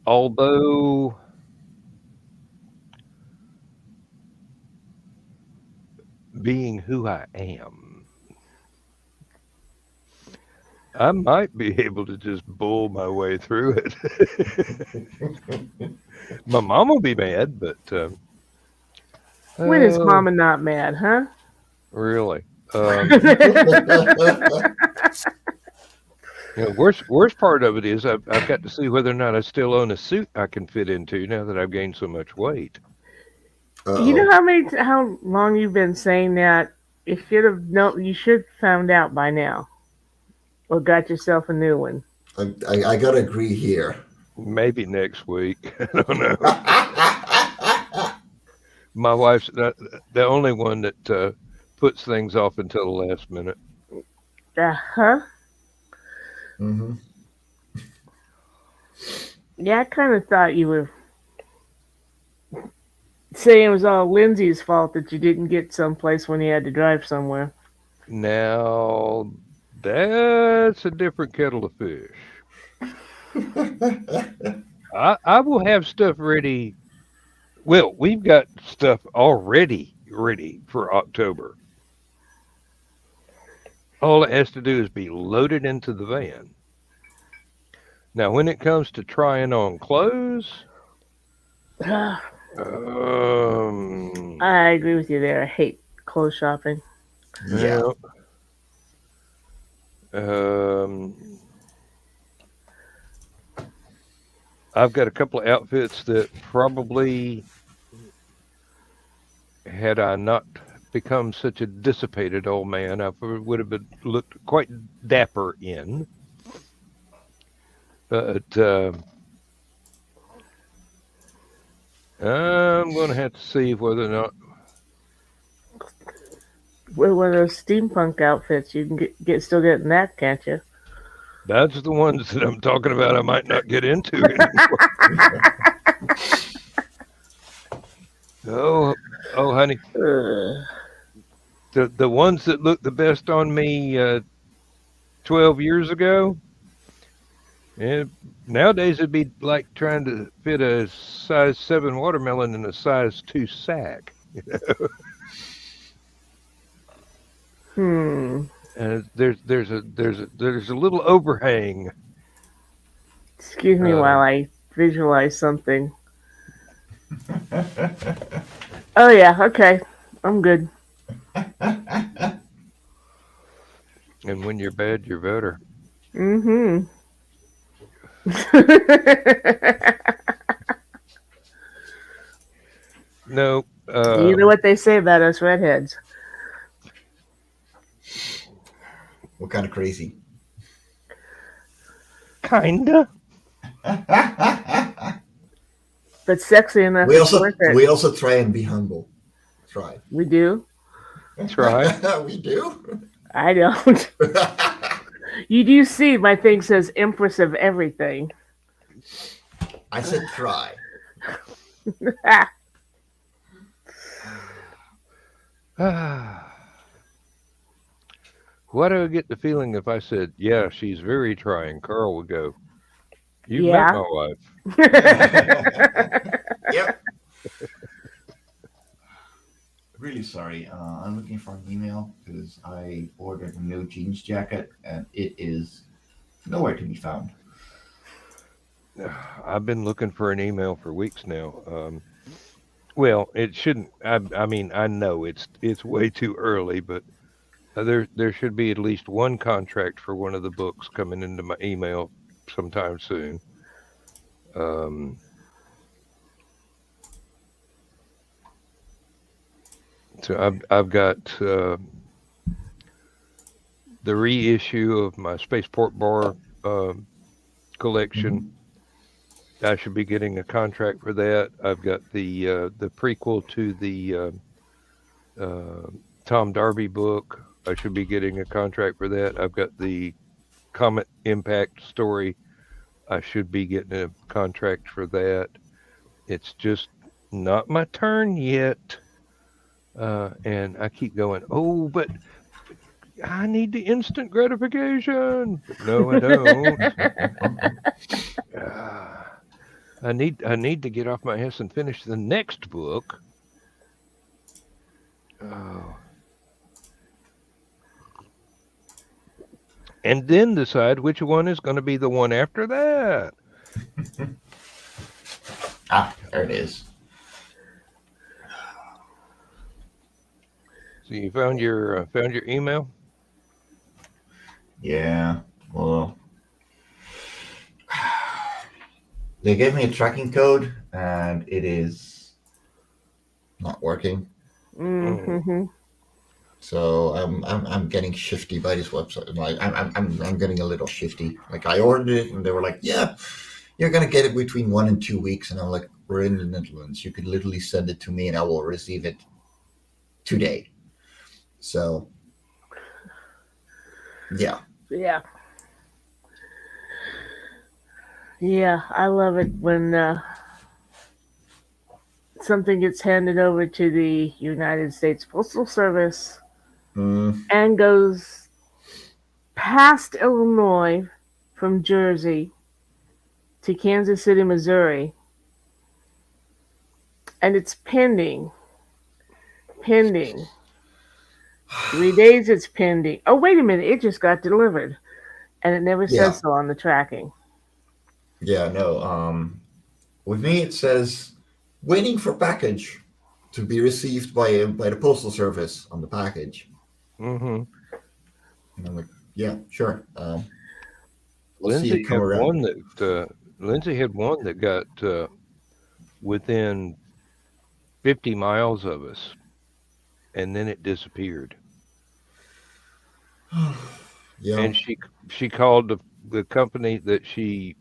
Although being who I am, I might be able to just bull my way through it. My mom will be mad, but When is oh, Mama not mad, huh? really. Worst part of it is I've got to see whether or not I still own a suit I can fit into now that I've gained so much weight. You know Uh-oh. how long you've been saying that? You should have You should found out by now, or got yourself a new one. I gotta agree here. Maybe next week. I don't know. My wife's the only one that puts things off until the last minute. Huh? Hmm. Yeah, I kind of thought you were saying it was all Lindsay's fault that you didn't get someplace when you had to drive somewhere. Now that's a different kettle of fish. I will have stuff ready. Well, we've got stuff already ready for October. All it has to do is be loaded into the van. Now, when it comes to trying on clothes, I um, agree with you there. I hate clothes shopping. Yeah. well, um, I've got a couple of outfits that probably, had I not become such a dissipated old man, I would have looked quite dapper in. But I'm going to have to see whether or not. With one of those steampunk outfits, you can still get in that, can't you? That's the ones that I'm talking about. I might not get into anymore. Oh, honey, Ugh. the ones that looked the best on me 12 years ago. And nowadays it'd be like trying to fit a size 7 watermelon in a size 2 sack. Hmm. And there's a little overhang. Excuse me while I visualize something. Oh yeah, okay. I'm good. And when you're bad, you're better. Mm-hmm. No. You know what they say about us redheads. What kind of crazy? Kinda. But sexy enough we it's worth it. also try and be humble. Try. We do? Try. We do. I don't. You do see my thing says Empress of Everything. I said try. Why do I get the feeling if I said, yeah, she's very trying, Carl would go, you Yeah. met my wife. Yep. Really sorry. I'm looking for an email because I ordered a new jeans jacket and it is nowhere to be found. I've been looking for an email for weeks now. Well, it shouldn't. I mean, I know it's way too early, but there should be at least one contract for one of the books coming into my email sometime soon. So I've got the reissue of my Spaceport Bar collection. Mm-hmm. I should be getting a contract for that. I've got the prequel to the Tom Darby book. I should be getting a contract for that. I've got the Comet Impact story. I should be getting a contract for that. It's just not my turn yet. And I keep going, oh, but I need the instant gratification. But no, I don't. Ah, I need to get off my ass and finish the next book. Oh, and then decide which one is going to be the one after that. There it is. So you found your email? Yeah. Well, they gave me a tracking code, and it is not working. Mm. Mm-hmm. So I'm getting shifty by this website. Like I'm getting a little shifty. Like I ordered it, and they were like, "Yeah, you're gonna get it between 1 and 2 weeks." And I'm like, "We're in the Netherlands. You could literally send it to me, and I will receive it today." So yeah, Yeah. Yeah, I love it when something gets handed over to the United States Postal Service mm, and goes past Illinois from Jersey to Kansas City, Missouri, and it's pending. 3 days it's pending. Oh, wait a minute, it just got delivered. And it never yeah, says so on the tracking. yeah. No, with me it says waiting for package to be received by the postal service on the package, Mm-hmm. and I'm like, "Yeah, sure. I'll see Lindsay it come had around." one that got within 50 miles of us, and then it disappeared. Yeah. And she called the company that she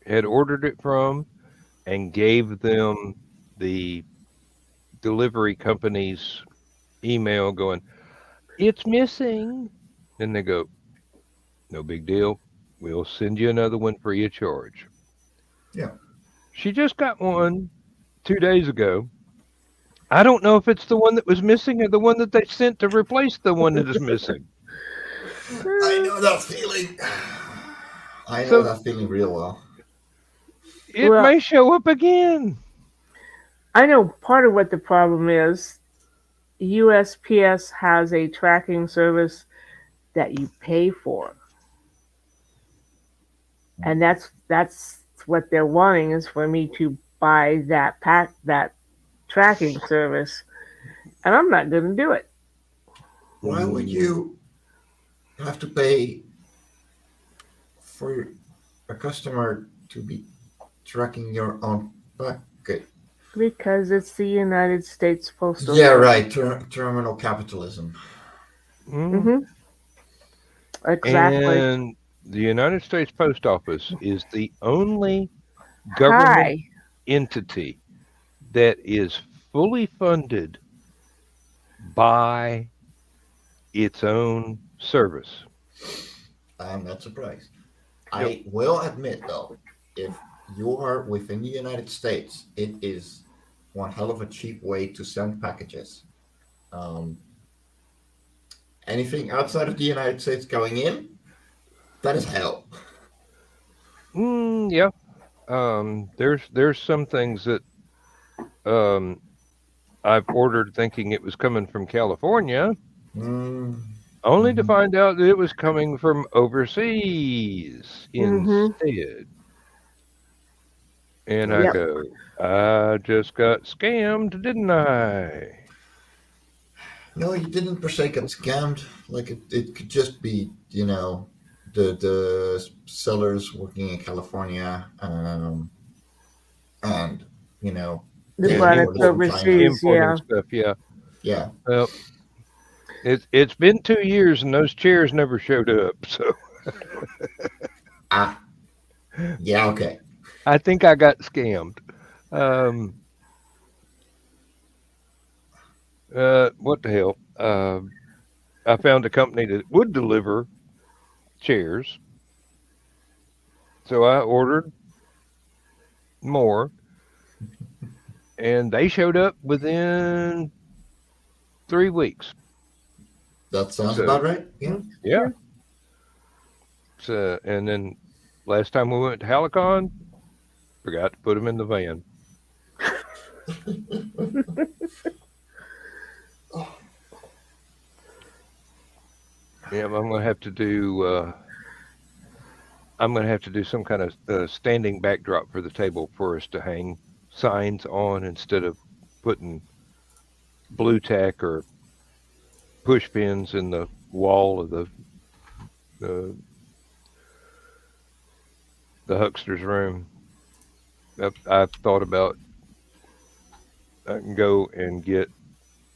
had ordered it from and gave them the delivery company's email going, "It's missing." And they go, "No big deal. We'll send you another one free of charge." Yeah. She just got one 2 days ago. I don't know if it's the one that was missing or the one that they sent to replace the one that is missing. I know that feeling. I know So that feeling real well. it Well, may show up again. I know part of what the problem is. USPS has a tracking service that you pay for, and that's what they're wanting is for me to buy that tracking service, and I'm not going to do it. Why would Mm, you have to pay for a customer to be tracking your own packet? Because it's the United States Postal Yeah, Service. right. Terminal capitalism. mm. Hmm. Exactly. And the United States Post Office is the only government Hi. entity that is fully funded by its own service. I'm not surprised. Yep. I will admit, though, if you are within the United States, it is one hell of a cheap way to send packages. Um, Anything outside of the United States going in, that is hell. Yeah. There's some things that um, I've ordered thinking it was coming from California, Mm, only to mhm. find out that it was coming from overseas Hmm. instead. And I Yep. go, I just got scammed, didn't I? No, you didn't per se get scammed. Like it could just be, the sellers working in California, and you know The they product imported from China. overseas, Importing yeah. stuff, yeah. Yeah. Well, it's been 2 years and those chairs never showed up, so Ah. Yeah. Okay. I think I got scammed. Um, what the hell? I found a company that would deliver chairs, so I ordered more, and they showed up within 3 weeks. That sounds So about right. Yeah. yeah. So and then last time we went to Hallowcon, forgot to put them in the van. Yeah, I'm gonna have to do. I'm gonna have to do some kind of standing backdrop for the table for us to hang signs on instead of putting blue tack or push pins in the wall of the the huckster's room. I've thought about I can go and get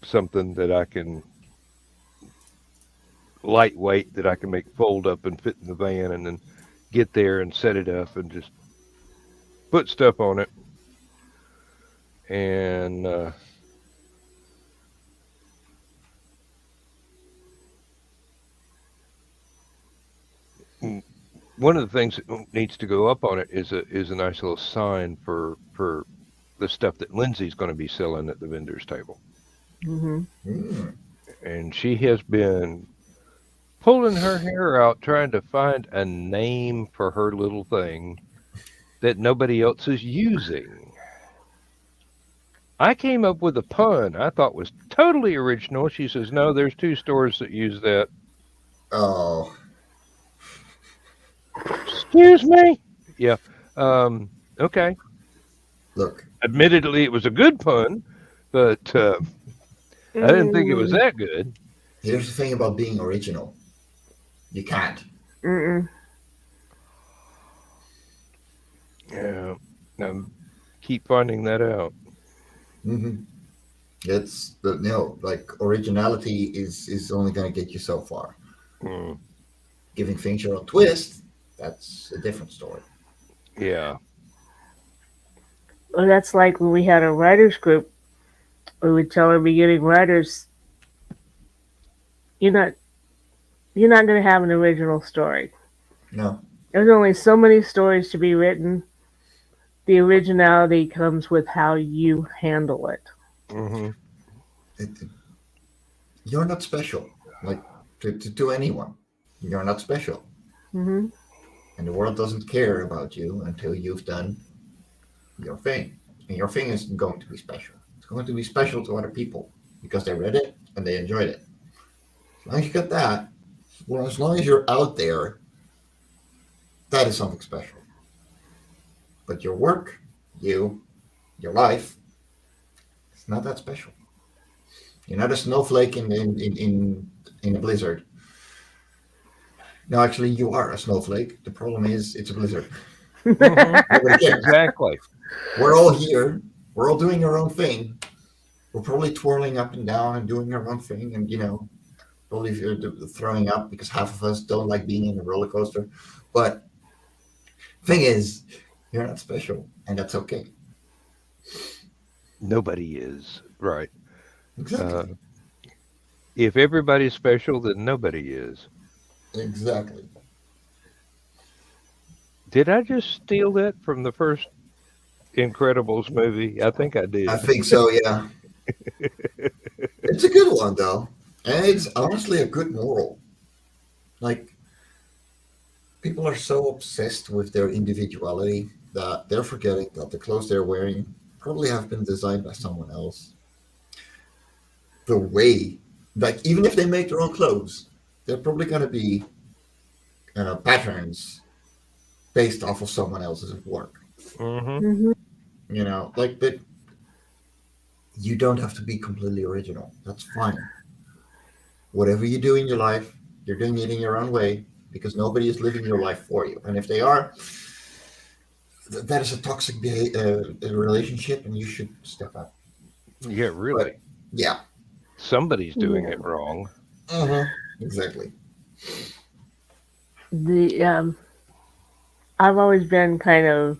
something that I can lightweight that I can make fold up and fit in the van, and then get there and set it up and just put stuff on it. And one of the things that needs to go up on it is a nice little sign for the stuff that Lindsay's going to be selling at the vendor's table. Mm-hmm. Mm. And she has been pulling her hair out trying to find a name for her little thing that nobody else is using. I came up with a pun I thought was totally original. She says, no, there's 2 stores that use that. Oh, Excuse me? Yeah. Okay. look. Admittedly, it was a good pun, but I didn't think it was that good. Here's the thing about being original. You can't. Mm-mm. Yeah. Keep finding that out. Mm-hmm. It's the like originality is only going to get you so far. Mm, Giving things your own twist, that's a different story. yeah. Well, that's like when we had a writers group. We would tell our beginning writers, "You're not, you're not going to have an original story. No, There's only so many stories to be written. The originality comes with how you handle it." Hmm. it, you're not special. Like to anyone, you're not special, Mm-hmm. and the world doesn't care about you until you've done your thing. And your thing is going to be special. It's going to be special to other people because they read it and they enjoyed it. As long as you got that, well, as long as you're out there, that is something special. But your work, your life, it's not that special. You're not a snowflake in a blizzard. No, actually, you are a snowflake. The problem is it's a blizzard. Hmm. Nobody cares. Exactly. We're all here. We're all doing our own thing. We're probably twirling up and down and doing our own thing, and probably throwing up because half of us don't like being in a roller coaster. But thing is, you're not special, and that's okay. Nobody is. Right. Uh, Exactly. if everybody's special, then nobody is. Exactly. Did I just steal that from the first Incredibles movie? I think I I did. think so. Yeah, it's a good one though, and it's honestly a good moral. Like people are so obsessed with their individuality that they're forgetting that the clothes they're wearing probably have been designed by someone else. The way, like even if they make their own clothes, they're probably going to be patterns based off of someone else's work. Hmm. Mm-hmm. Like that. You don't have to be completely original. That's fine. Whatever you do in your life, you're doing it in your own way because nobody is living your life for you. And if they are, that is a toxic relationship, and you should step up. Yeah, really. But yeah, Somebody's doing Yeah. it wrong. exactly. The I've always been kind of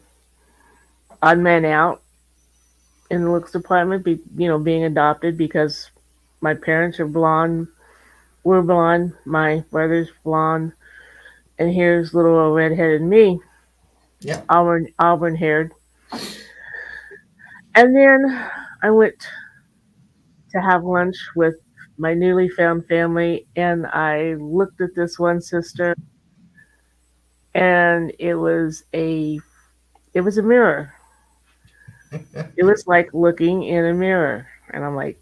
odd man out in the looks department. Being adopted because my parents are blonde. We're blonde. My brother's blonde, and here's little old redheaded me, Yeah. auburn haired. And then I went to have lunch with my newly found family, and I looked at this one sister, and it was a mirror. It was like looking in a mirror, and I'm like,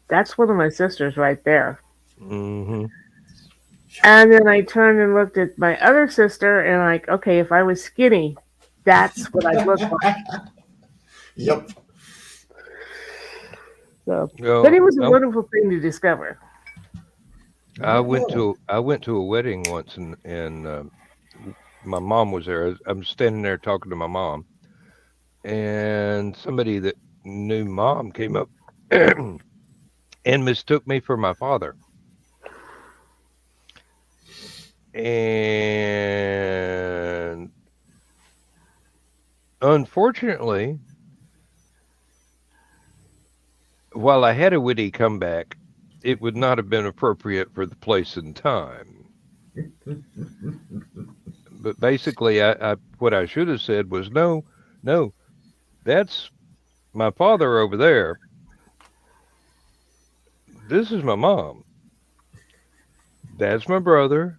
that's one of my sisters right there. Mm-hmm. And then I turned and looked at my other sister, and like, okay, if I was skinny, that's what I'd look like. Yep. So, but Well, it was a wonderful thing to discover. I went to a wedding once, and my mom was there. I'm standing there talking to my mom, and somebody that knew mom came up and mistook me for my father. And unfortunately, while I had a witty comeback, it would not have been appropriate for the place and time. But basically, I what I should have said was, no, no, that's my father over there. This is my mom. That's my brother.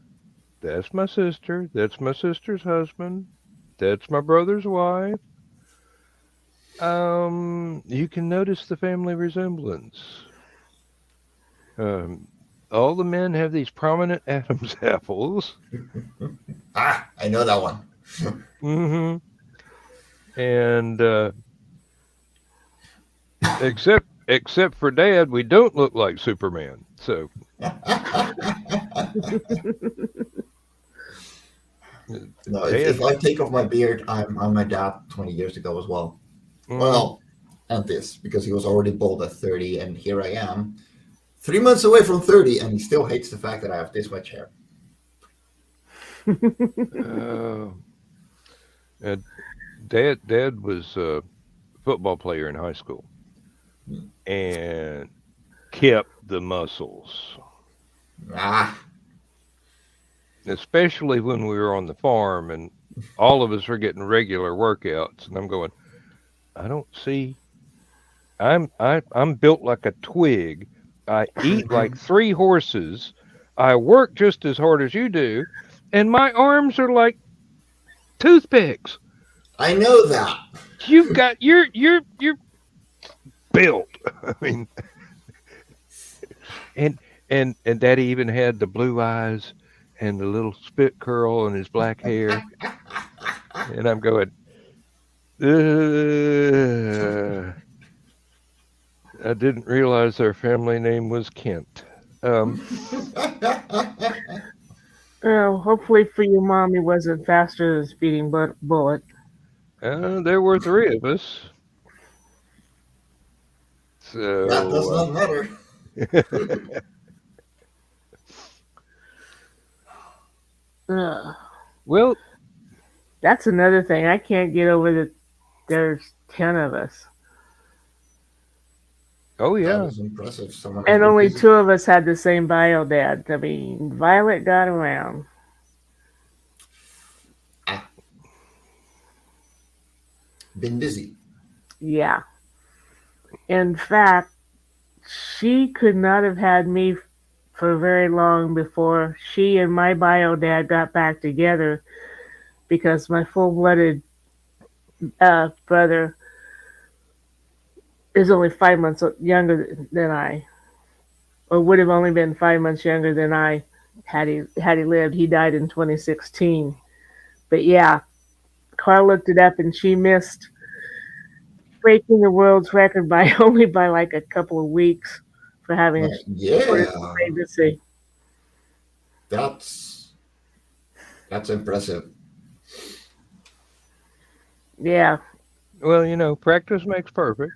That's my sister. That's my sister's husband. That's my brother's wife. You can notice the family resemblance. Um, all the men have these prominent Adam's apples. I know that one. Mm-hmm. And except for Dad, we don't look like Superman. So No, Dad. if I take off my beard, I'm my dad 20 years ago as well. Mhm. Well, and this, because he was already bald at 30, and here I am, 3 months away from 30, and he still hates the fact that I have this much hair. Uh, and Dad was a football player in high school and kept the muscles, Ah, especially when we were on the farm and all of us were getting regular workouts. And I'm going, I don't see. I'm built like a twig. I eat like three horses. I work just as hard as you do, and my arms are like toothpicks. I know that. You've got you're built. I mean, and and Daddy even had the blue eyes and the little spit curl and his black hair, and I'm going. I didn't realize their family name was Kent. Well, hopefully for your mom, it wasn't faster than a speeding bullet. There were three of us. That does So, not matter. Ugh. well, That's another thing. I can't get over that there's 10 of us. oh That yeah. is impressive. Someone has And been only busy. 2 of us had the same bio dad. I mean, Violet got around. Ah, been busy. Yeah. In fact, she could not have had me for very long before she and my bio dad got back together because my full blooded brother is only 5 months younger than I, or would have only been 5 months younger than I had he lived. He died in 2016. But yeah, Carl looked it up and she missed breaking the world's record by only by like a couple of weeks for having a shortest Yeah, pregnancy. that's impressive. Yeah, Well, practice makes perfect.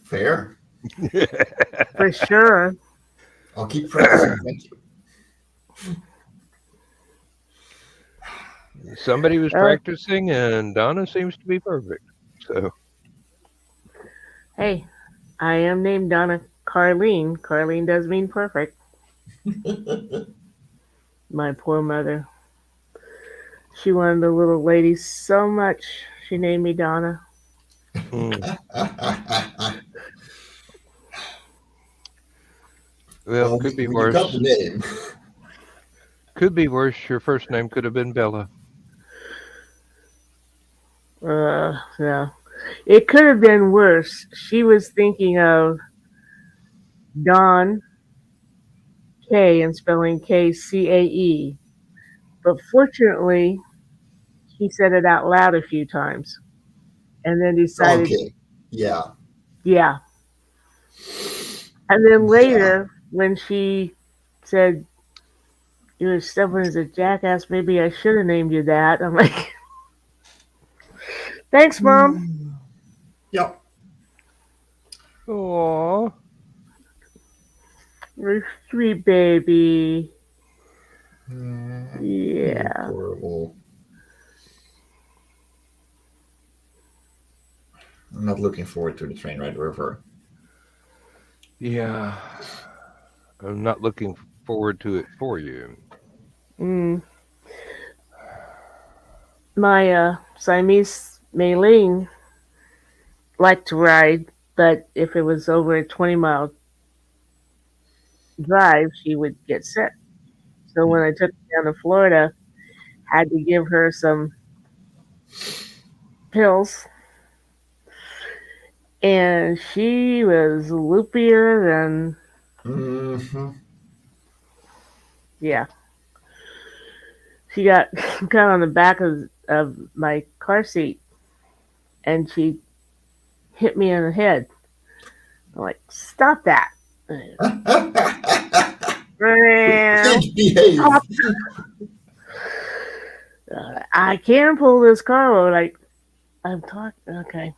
Fair. for sure. I'll keep practicing. Thank you. Somebody was Uh, practicing, and Donna seems to be perfect. So, hey, I am named Donna Carlene. Carlene does mean perfect. My poor mother. She wanted the little lady so much. She named me Donna. Mm. Well, Well, could be you got the worse. name. Could be worse. Your first name could have been Bella. No. It could have been worse. She was thinking of Dawn K and spelling Kcae. But fortunately, she said it out loud a few times and then decided, Okay. Yeah. yeah. And then Yeah. later, when she said, "You're as stubborn as a jackass, maybe I should have named you that," I'm like, "Thanks, Mom." Yep. Aww. You're a sweet baby. You're Yeah. adorable. I'm not looking forward to the train ride river. Yeah. I'm not looking forward to it for you. Mm. My Siamese Mei liked to ride, but if it was over a 20-mile drive, she would get sick. So when I took her down to Florida, had to give her some pills, and she was loopier than, Mm-hmm. yeah. She got on the back of my car seat, and she hit me in the head. I'm like, "Stop that." Please behave. I can pull this car over. Like, I'm talking. Okay.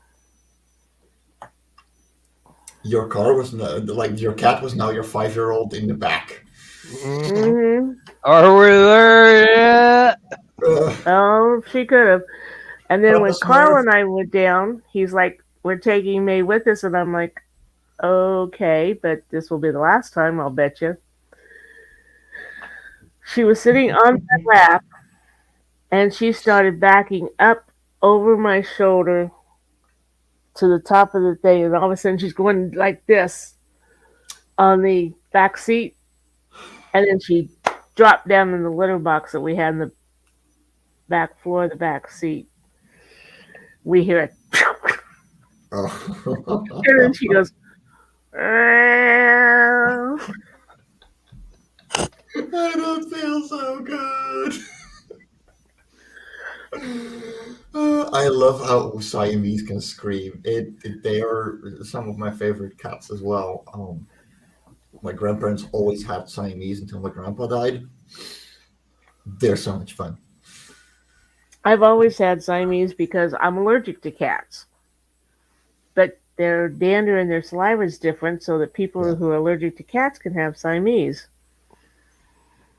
Your car was like your cat was now your 5-year-old in the back. Mhm. Hmm. Are we there yet? Oh, she could have. And then Papa when Carl Smurf. and I went down, he's like, "We're taking May with us," and I'm like, "Okay, but this will be the last time, I'll bet you." She was sitting on my lap, and she started backing up over my shoulder to the top of the thing, and all of a sudden she's going like this on the back seat, and then she dropped down in the litter box that we had in the back floor of the back seat. We hear it, Oh. and then she goes, "Meow." I don't feel so good. I love how Siamese can scream. They are some of my favorite cats as well. My grandparents always had Siamese until my grandpa died. They're so much fun. I've always had Siamese because I'm allergic to cats, but their dander and their saliva is different, so that people Yeah, who are allergic to cats can have Siamese.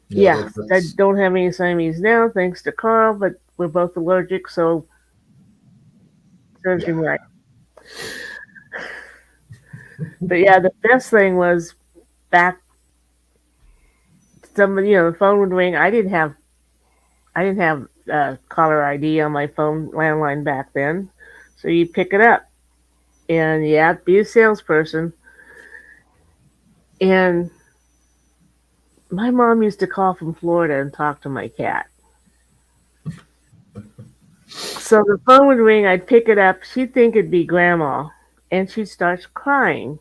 yeah, Yeah, I that's don't have any Siamese now, thanks to Carl, but we're both allergic, so serves yeah. him right. But yeah, the best thing was back. Somebody, the phone would ring. I didn't have caller ID on my phone landline back then, so you pick it up, and you have to be a salesperson. And my mom used to call from Florida and talk to my cat. So the phone would ring, I'd pick it up, she'd think it'd be grandma, and she starts crying.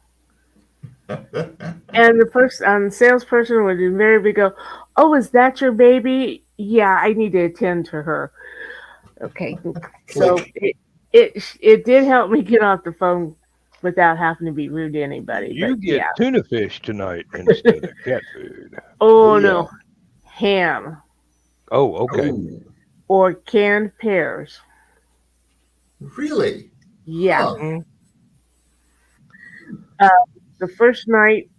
And the salesperson would invariably go, "Oh, is that your baby? Yeah, I need to attend to her." Okay, so Click. it did help me get off the phone without having to be rude to anybody. You But get yeah, tuna fish tonight instead of cat food. oh Oh yeah. no, ham Oh, okay. Oh, or canned pears. really? Yeah, Huh. Mhm. uh, the first night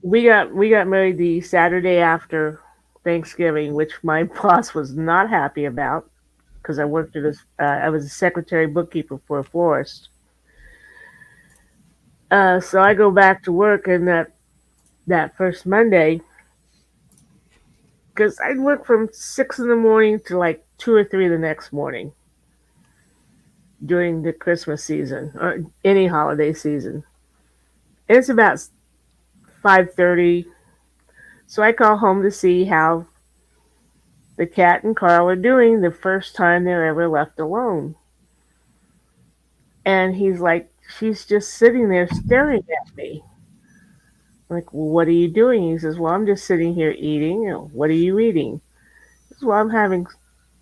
we got married the Saturday after Thanksgiving, which my boss was not happy about because I was a secretary bookkeeper for a florist. So I go back to work, and that first Monday, because I'd work from 6 in the morning to like 2 or 3 the next morning. during the Christmas season or any holiday season. It's about 5:30, so I call home to see how the cat and Carl are doing the first time they're ever left alone. And he's like, she's just sitting there staring at me. I'm like, well, what are you doing? He says, well, I'm just sitting here eating. What are you eating? He says, well, I'm having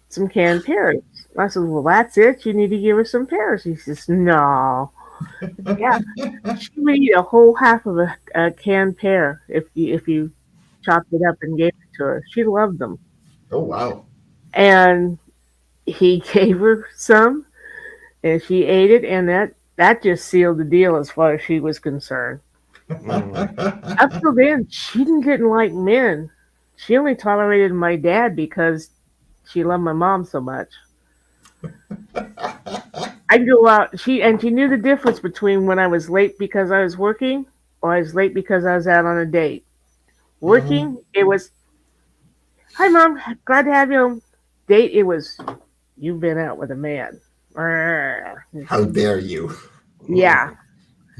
some canned pears. I said, well, that's it. You need to give her some pears. He says, no. Yeah, she would eat a whole half of a canned pear if you chopped it up and gave it to her. She loved them. Oh wow. And he gave her some, and she ate it, and that just sealed the deal as far as she was concerned. Up till then, she didn't like men. She only tolerated my dad because she loved my mom so much. I'd go out. She knew the difference between when I was late because I was working, or I was late because I was out on a date. Working, it was, "Hi, mom, glad to have you home." Date, it was, "You've been out with a man." How dare you? Yeah.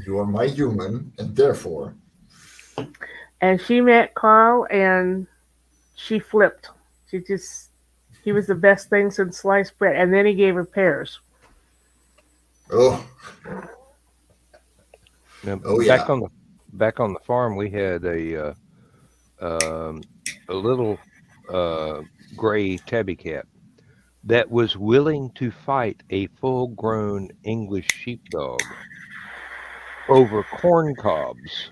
You are my human, and therefore. And she met Carl, and she flipped. He was the best thing since sliced bread. And then he gave her pears. Oh. Now, Oh yeah. back on the farm, we had a little gray tabby cat that was willing to fight a full-grown English sheepdog over corn cobs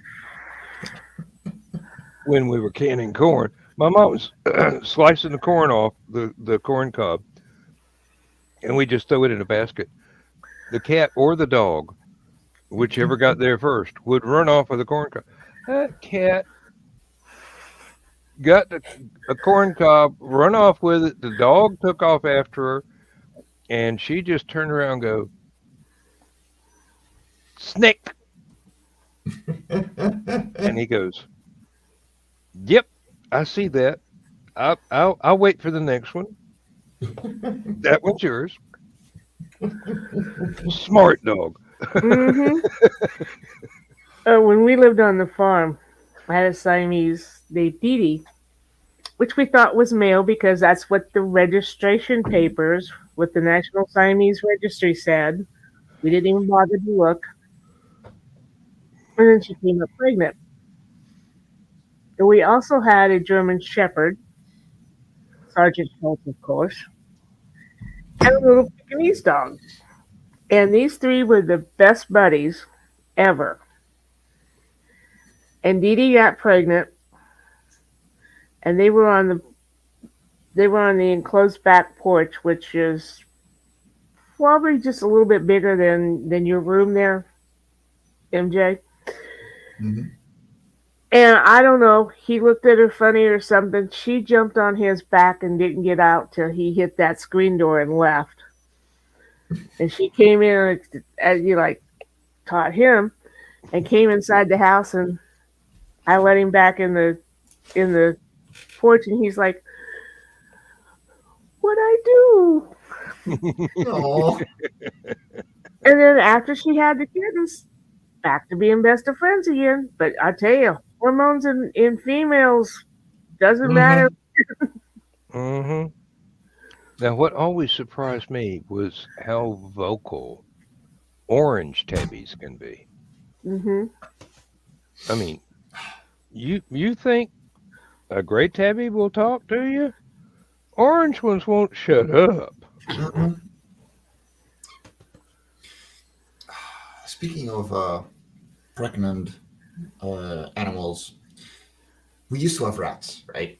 when we were canning corn. My mom was slicing the corn off the corn cob, and we just throw it in a basket. The cat or the dog, whichever got there first, would run off with the corn cob. That cat got a corn cob, run off with it. The dog took off after her, and she just turned around and go, "Snake." And he goes, "Yep, I see that. I'll wait for the next one. That one's yours." Smart dog. Mm-hmm. When we lived on the farm, I had a Siamese named Dee Dee, which we thought was male because that's what the registration papers with the National Siamese Registry said. We didn't even bother to look. And then she came up pregnant. And we also had a German Shepherd, Sergeant Schultz, of course, and a little Pekingese dog. And these three were the best buddies ever. And Dee Dee got pregnant, and they were on the enclosed back porch, which is probably just a little bit bigger than your room there, MJ. Mm-hmm. And I don't know, he looked at her funny or something. She jumped on his back and didn't get out till he hit that screen door and left. And she came in as you like taught him, and came inside the house, and I let him back in the porch, and he's like, "What'd I do?" Oh. And then after she had the kittens, back to being best of friends again. But I tell you, hormones in females doesn't matter. Mm-hmm. Now, what always surprised me was how vocal orange tabbies can be. Mm-hmm. I mean, you think a gray tabby will talk to you? Orange ones won't shut up. Speaking of pregnant animals, we used to have rats, right?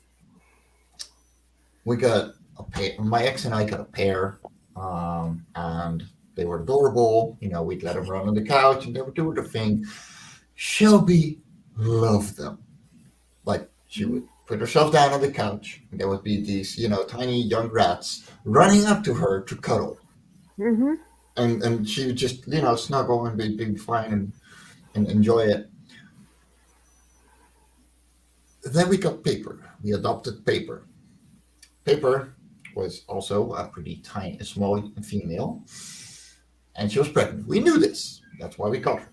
We got a pair. My ex and I got a pair, and they were adorable. You know, we'd let them run on the couch, and they would do their thing. Shelby loved them. Like, she would put herself down on the couch, and there would be these, tiny young rats running up to her to cuddle. Mm-hmm. And she would just, snuggle and be fine and enjoy it. Then we got Paper. We adopted Paper. Paper was also a pretty tiny, small female. and she was pregnant. We knew this. That's why we caught her.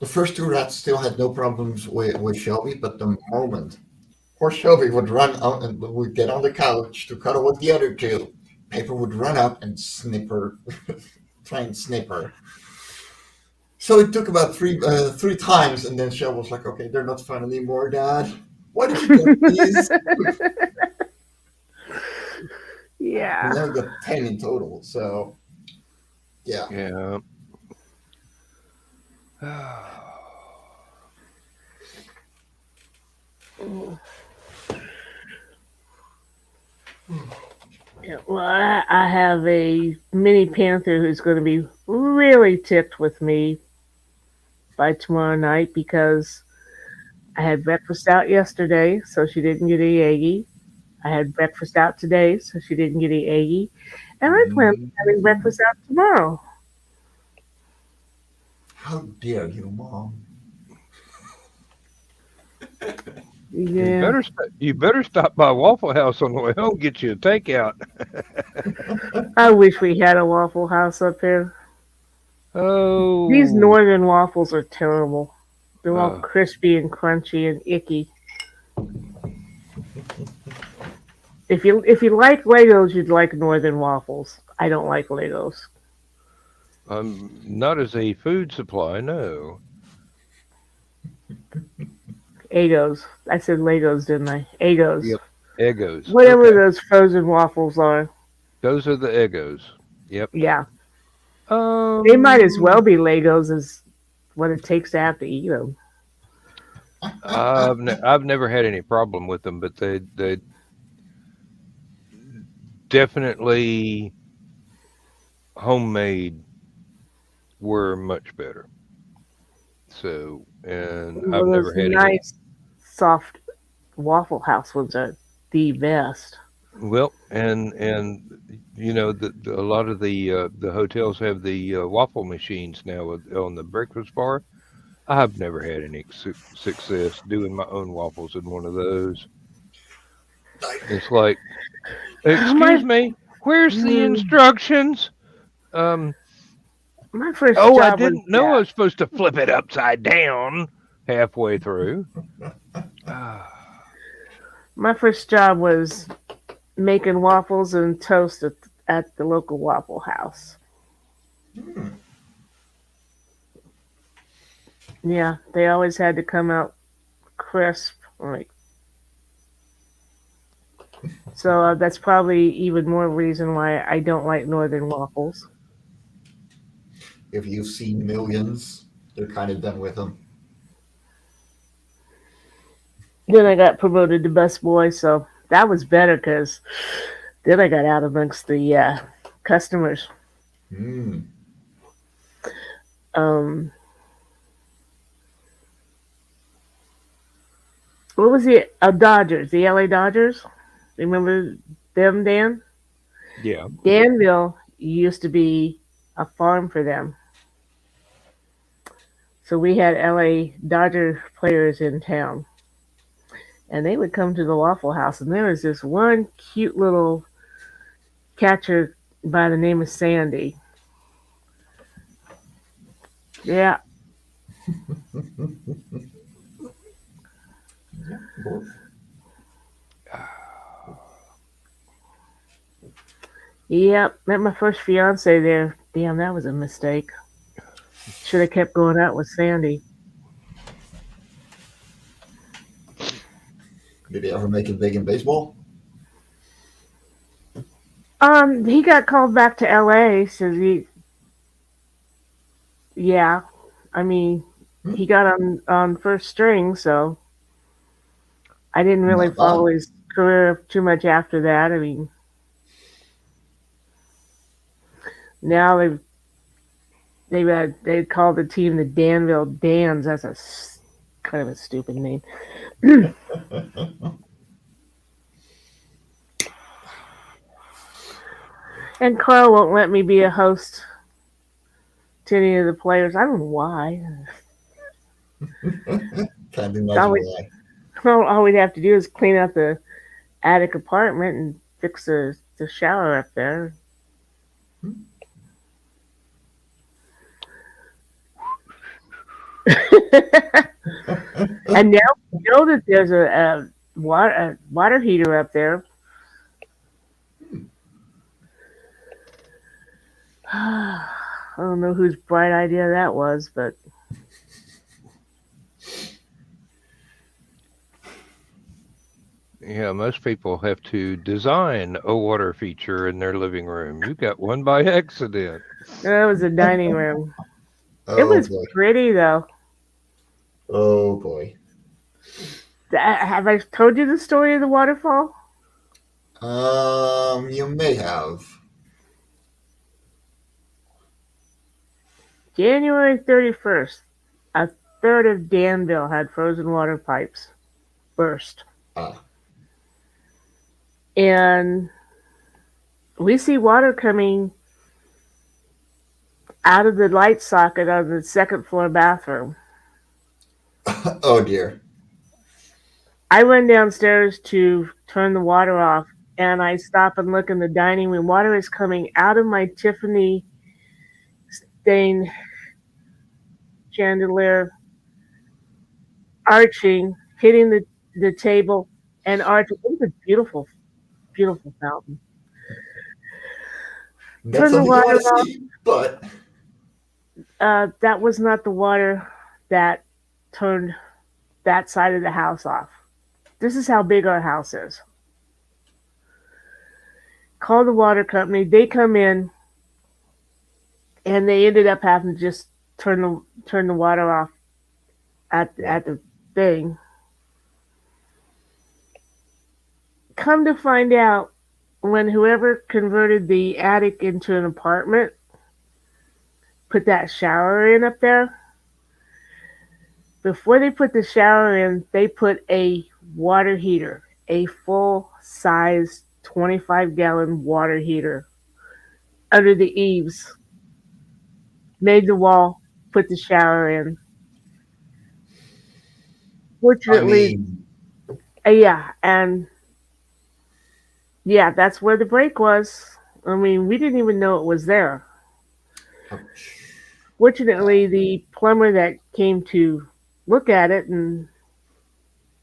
The first two rats still had no problems with Shelby, but the moment poor Shelby would run out and would get on the couch to cuddle with the other two, Paper would run up and snip her, try and snip her. So it took about three times, and then Shelby was like, "Okay, they're not fun anymore, Dad. Why did you get these?" We Yeah. now got 10 in total. So yeah. Yeah. Yeah, well, I have a mini panther who's going to be really ticked with me by tomorrow night because I had breakfast out yesterday, so she didn't get a Yagi. I had breakfast out today, so she didn't get a Yagi. And I plan on having breakfast out tomorrow. How dare you, Mom? Yeah. You better stop by Waffle House on the way home. Get you a takeout. I wish we had a Waffle House up here. Oh. These northern waffles are terrible. They're all Uh. crispy and crunchy and icky. If you like Legos, you'd like northern waffles. I don't like Legos. Not as a food supply, no. Egos. I said Legos, didn't I? Egos. Yep. Eggos. Whatever Okay. those frozen waffles are. Those are the Eggos. Yep. Yeah. They might as well be Legos as what it takes to have to eat them. I've never had any problem with them, but they definitely homemade were much better. So, and I've Well, never those had any. nice, soft Waffle House ones are the best. Well, and you know a lot of the hotels have the waffle machines now on the breakfast bar. I've never had any success doing my own waffles in one of those. It's like, excuse me, where's the instructions? My first Oh, I job was didn't know I was supposed to flip it upside down halfway through. my first job was making waffles and toast at the local Waffle House. Yeah, they always had to come out crisp. Like, so that's probably even more reason why I don't like northern waffles. If you've seen Millions, they're kind of done with them. Then I got promoted to busboy, so that was better because then I got out amongst the customers. Mm. What was it? Dodgers, the LA Dodgers. Remember them, Dan? Yeah. Danville used to be a farm for them. So we had LA Dodger players in town. And they would come to the Waffle House, and there was this one cute little catcher by the name of Sandy. Yeah. Yep, met my first fiance there. Damn, that was a mistake. Should have kept going out with Sandy. Did he ever make it big in baseball? He got called back to LA, so yeah. I mean, he got on first string, so I didn't really Not bad. follow his career too much after that. I mean, now they called the team the Danville Dans. That's kind of a stupid name. And Carl won't let me be a host to any of the players. I don't know why. Can't imagine why. All we'd have to do is clean out the attic apartment and fix the shower up there. And now we know that there's a water heater up there. I don't know whose bright idea that was, but Yeah, most people have to design a water feature in their living room. You got one by accident. that was a dining room. It Oh was boy. pretty though. Oh boy. Have I told you the story of the waterfall? You may have. January 31st, a third of Danville had frozen water pipes burst. Ah. And we see water coming out of the light socket on the second floor bathroom. Oh dear. I run downstairs to turn the water off, and I stop and look in the dining room. Water is coming out of my Tiffany stained chandelier, arching, hitting the table, and arching. It was a beautiful, beautiful fountain. That's Turn the something you water want to off. see, but That was not the water that turned that side of the house off. This is how big our house is. Call the water company. They come in, and they ended up having to just turn the water off at the thing. Come to find out, when whoever converted the attic into an apartment put that shower in up there, before they put the shower in, they put a water heater, a full size 25-gallon water heater under the eaves, made the wall, put the shower in. Fortunately, yeah, and yeah, that's where the break was. I mean, we didn't even know it was there. ouch. Fortunately, the plumber that came to look at it, and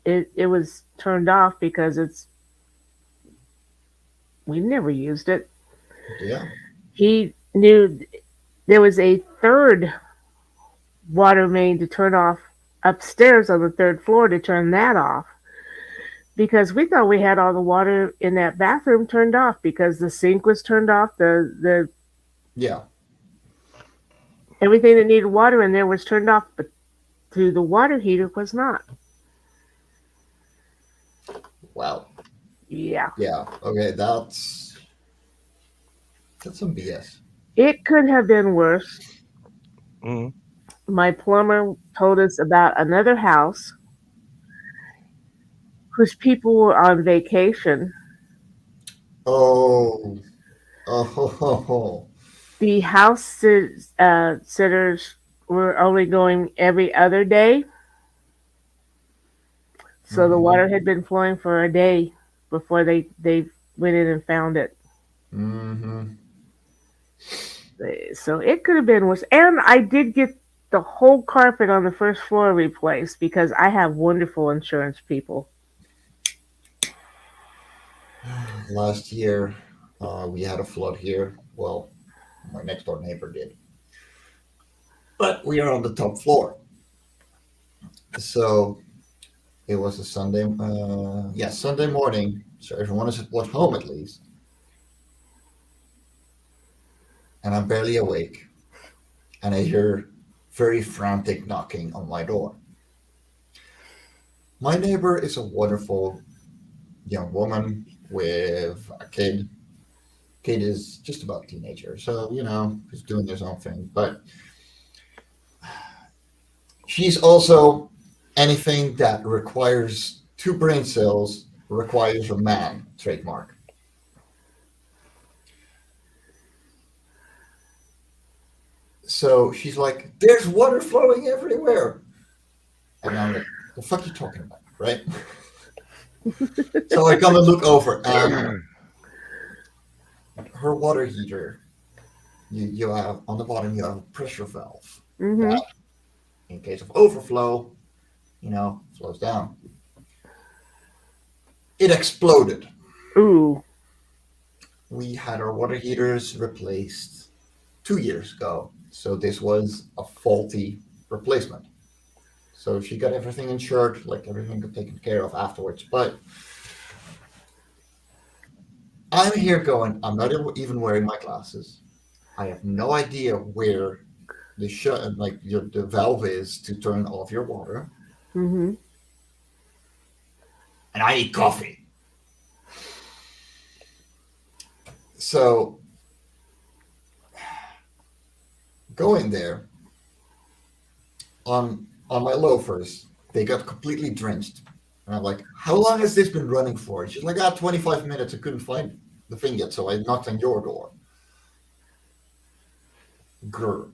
it was turned off because we never used it. Yeah. He knew there was a third water main to turn off upstairs on the third floor, to turn that off, because we thought we had all the water in that bathroom turned off because the sink was turned off, the Yeah. everything that needed water in there was turned off, but the water heater was not. Wow. Yeah. Yeah. Okay. That's some BS. It could have been worse. Mm. My plumber told us about another house whose people were on vacation. Oh. Oh. The house sitters were only going every other day. So the water had been flowing for a day before they went in and found it. Mm-hmm. So it could have been worse. And I did get the whole carpet on the first floor replaced because I have wonderful insurance people. Last year, we had a flood here. Well, my next door neighbor did. But we are on the top floor. So it was a Sunday, Sunday morning. So everyone is at home at least. And I'm barely awake. And I hear very frantic knocking on my door. My neighbor is a wonderful young woman with a kid. Kid is just about teenager, so he's doing his own thing. But she's also anything that requires 2 brain cells requires a man trademark. So she's like, "There's water flowing everywhere," and I'm like, "The fuck you talking about, right?" So I come and look over, and her water heater, you have on the bottom, you have a pressure valve Mm-hmm. that in case of overflow, flows down. It exploded. Ooh. We had our water heaters replaced 2 years ago. So this was a faulty replacement. So she got everything insured, like everything got taken care of afterwards. But I'm here going, I'm not even wearing my glasses. I have no idea where the valve is to turn off your water. Mm-hmm. And I need coffee. So going there on my loafers, they got completely drenched. And I'm like, how long has this been running for? She's like, 25 minutes. I couldn't find the thing yet, so I knocked on your door. Grr.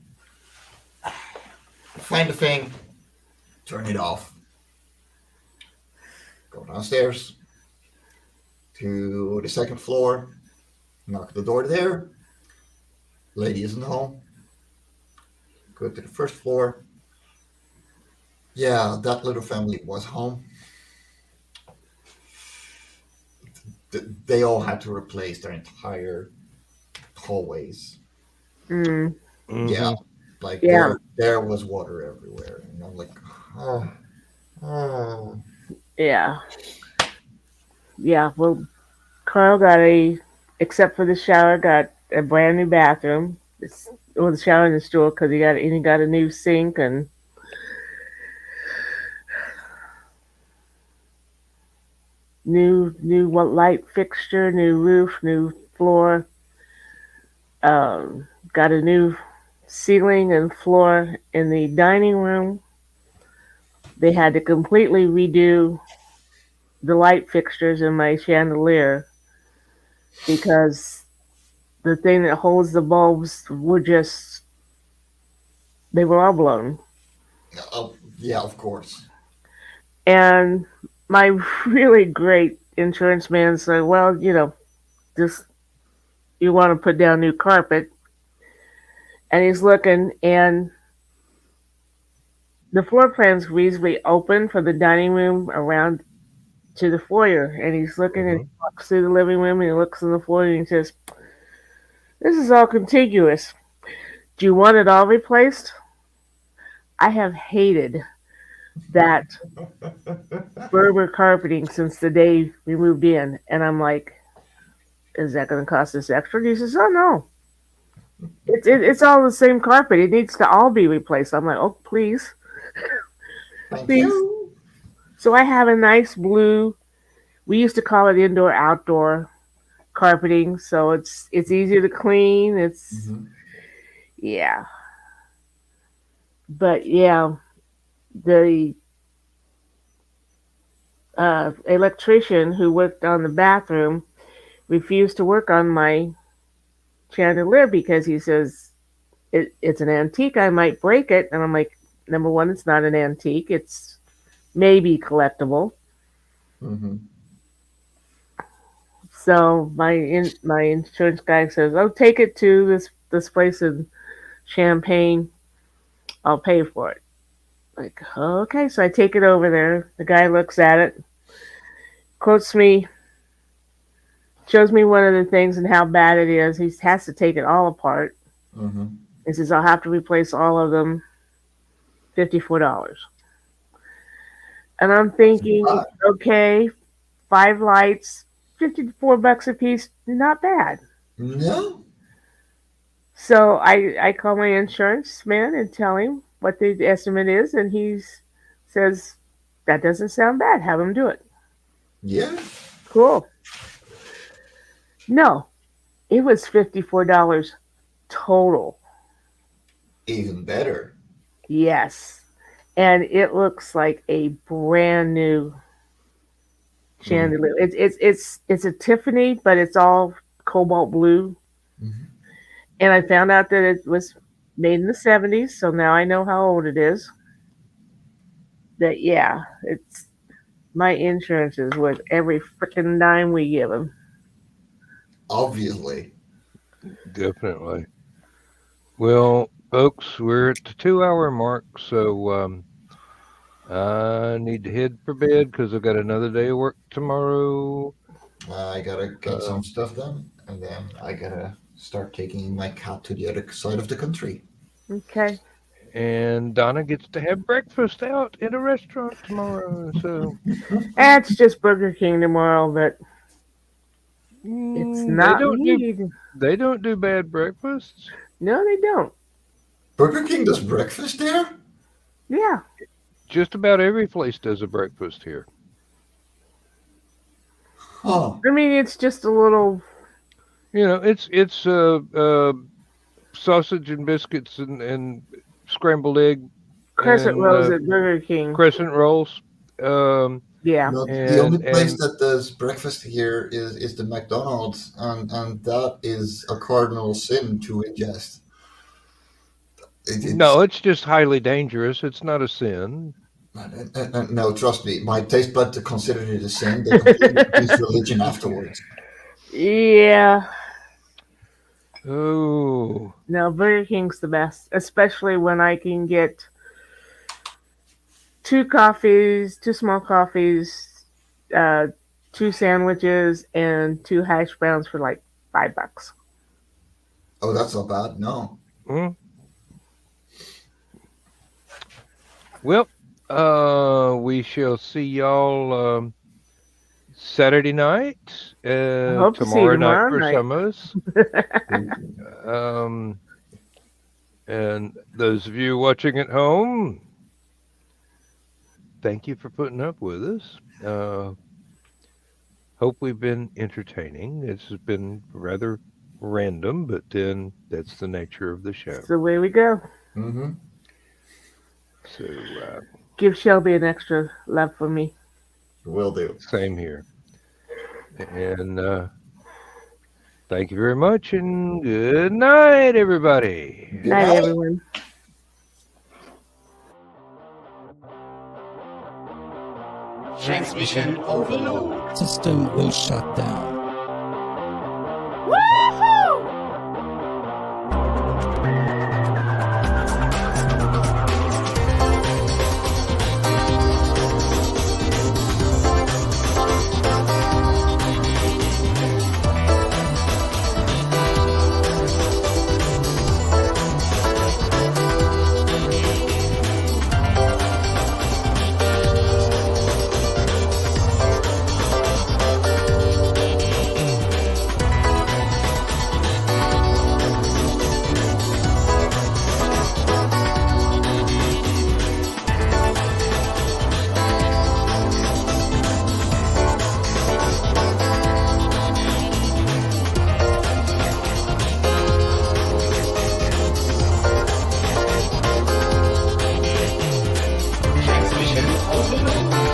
Find the thing, turn it off. Go downstairs to the second floor, knock the door there. Lady isn't home. Go to the first floor. Yeah, that little family was home. They all had to replace their entire hallways. Mm. Mhm. Yeah, like Yeah. there was water everywhere, and I'm like, oh. Yeah. Yeah. Well, Carl except for the shower, got a brand new bathroom. Well, the shower and the stool because he got a new sink and new light fixture, new roof, new floor. Got a new ceiling and floor in the dining room. They had to completely redo the light fixtures in my chandelier because the thing that holds the bulbs they were all blown. Yeah, of course. And my really great insurance man said, well, just you want to put down new carpet. And he's looking, and the floor plan's reasonably open for the dining room around to the foyer. And he's looking and he walks through the living room and he looks in the foyer and he says, this is all contiguous. Do you want it all replaced? I have hated that Berber carpeting since the day we moved in. And I'm like, is that going to cost us extra? And he says, oh, no. It's all the same carpet. It needs to all be replaced. I'm like, oh, please. Thank Please. you. So I have a nice blue, we used to call it indoor-outdoor carpeting. So it's easier to clean. Yeah. But, yeah, the electrician who worked on the bathroom refused to work on my chandelier because he says it's an antique. I might break it. And I'm like, number one, it's not an antique. It's maybe collectible. Mm-hmm. So my insurance guy says, "Oh, take it to this place in Champaign. I'll pay for it." Like, okay, so I take it over there. The guy looks at it, quotes me, shows me one of the things and how bad it is. He has to take it all apart. Mm-hmm. He says, I'll have to replace all of them, $54. And I'm thinking, okay, 5 lights, $54 a piece, not bad. No. So I call my insurance man and tell him what the estimate is, and he says, that doesn't sound bad. Have him do it. Yeah. Cool. No, it was $54 total. Even better. Yes. And it looks like a brand new chandelier. It's a Tiffany, but it's all cobalt blue. Mm-hmm. And I found out that it was made in the 70s, so now I know how old it is. That it's my insurance is worth every freaking dime we give them. Obviously. Definitely. Well, folks, we're at the 2 hour mark, so I need to head for bed because I've got another day of work tomorrow. I gotta get some stuff done, and then I gotta start taking my cat to the other side of the country. Okay. And Donna gets to have breakfast out at a restaurant tomorrow. So That's just Burger King tomorrow, but it's they not don't me. they don't do bad breakfasts. No, they don't. Burger King does breakfast there? Yeah. Just about every place does a breakfast here. Oh, I mean, it's just a little. You know, it's sausage and biscuits and scrambled egg Crescent and rolls at Burger King. crescent rolls. Yeah. no, the only place and that does breakfast here is the McDonald's, and that is a cardinal sin to ingest. no, it's just highly dangerous. It's not a sin. No, trust me, my taste bud considered it a sin. They completely changed religion afterwards. Yeah. Oh, No, Burger King's the best, especially when I can get 2 coffees, 2 small coffees, 2 sandwiches, and 2 hash browns for like $5. Oh, that's not bad. No. mm. Well, we shall see y'all Saturday night, hope to see you tomorrow night tomorrow for night. some of us. And those of you watching at home, thank you for putting up with us. Hope we've been entertaining. This has been rather random, but then that's the nature of the show. That's the way we go. Mm-hmm. So, Give Shelby an extra love for me. Will do. same here. And thank you very much, and good night, everybody. Good Night, night. everyone. Transmission overload. System will shut down.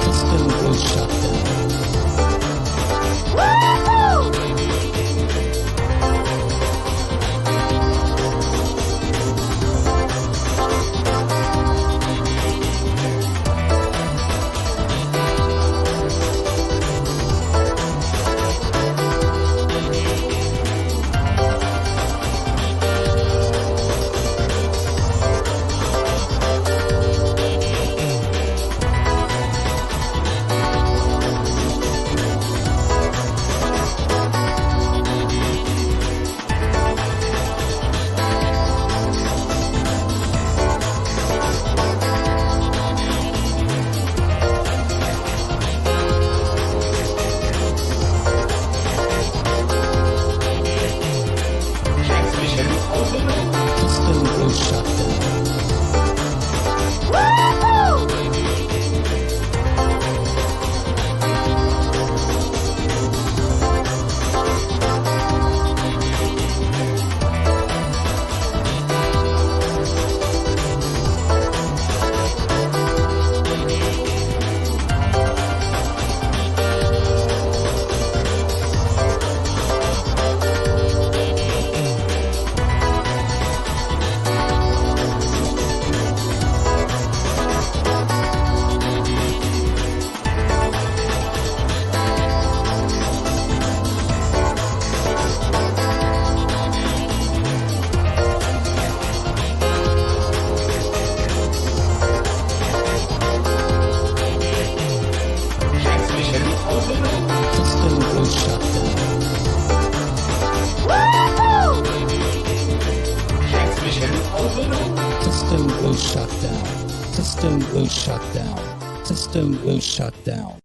System will shut down. shut down. System will shut down. System will shut down.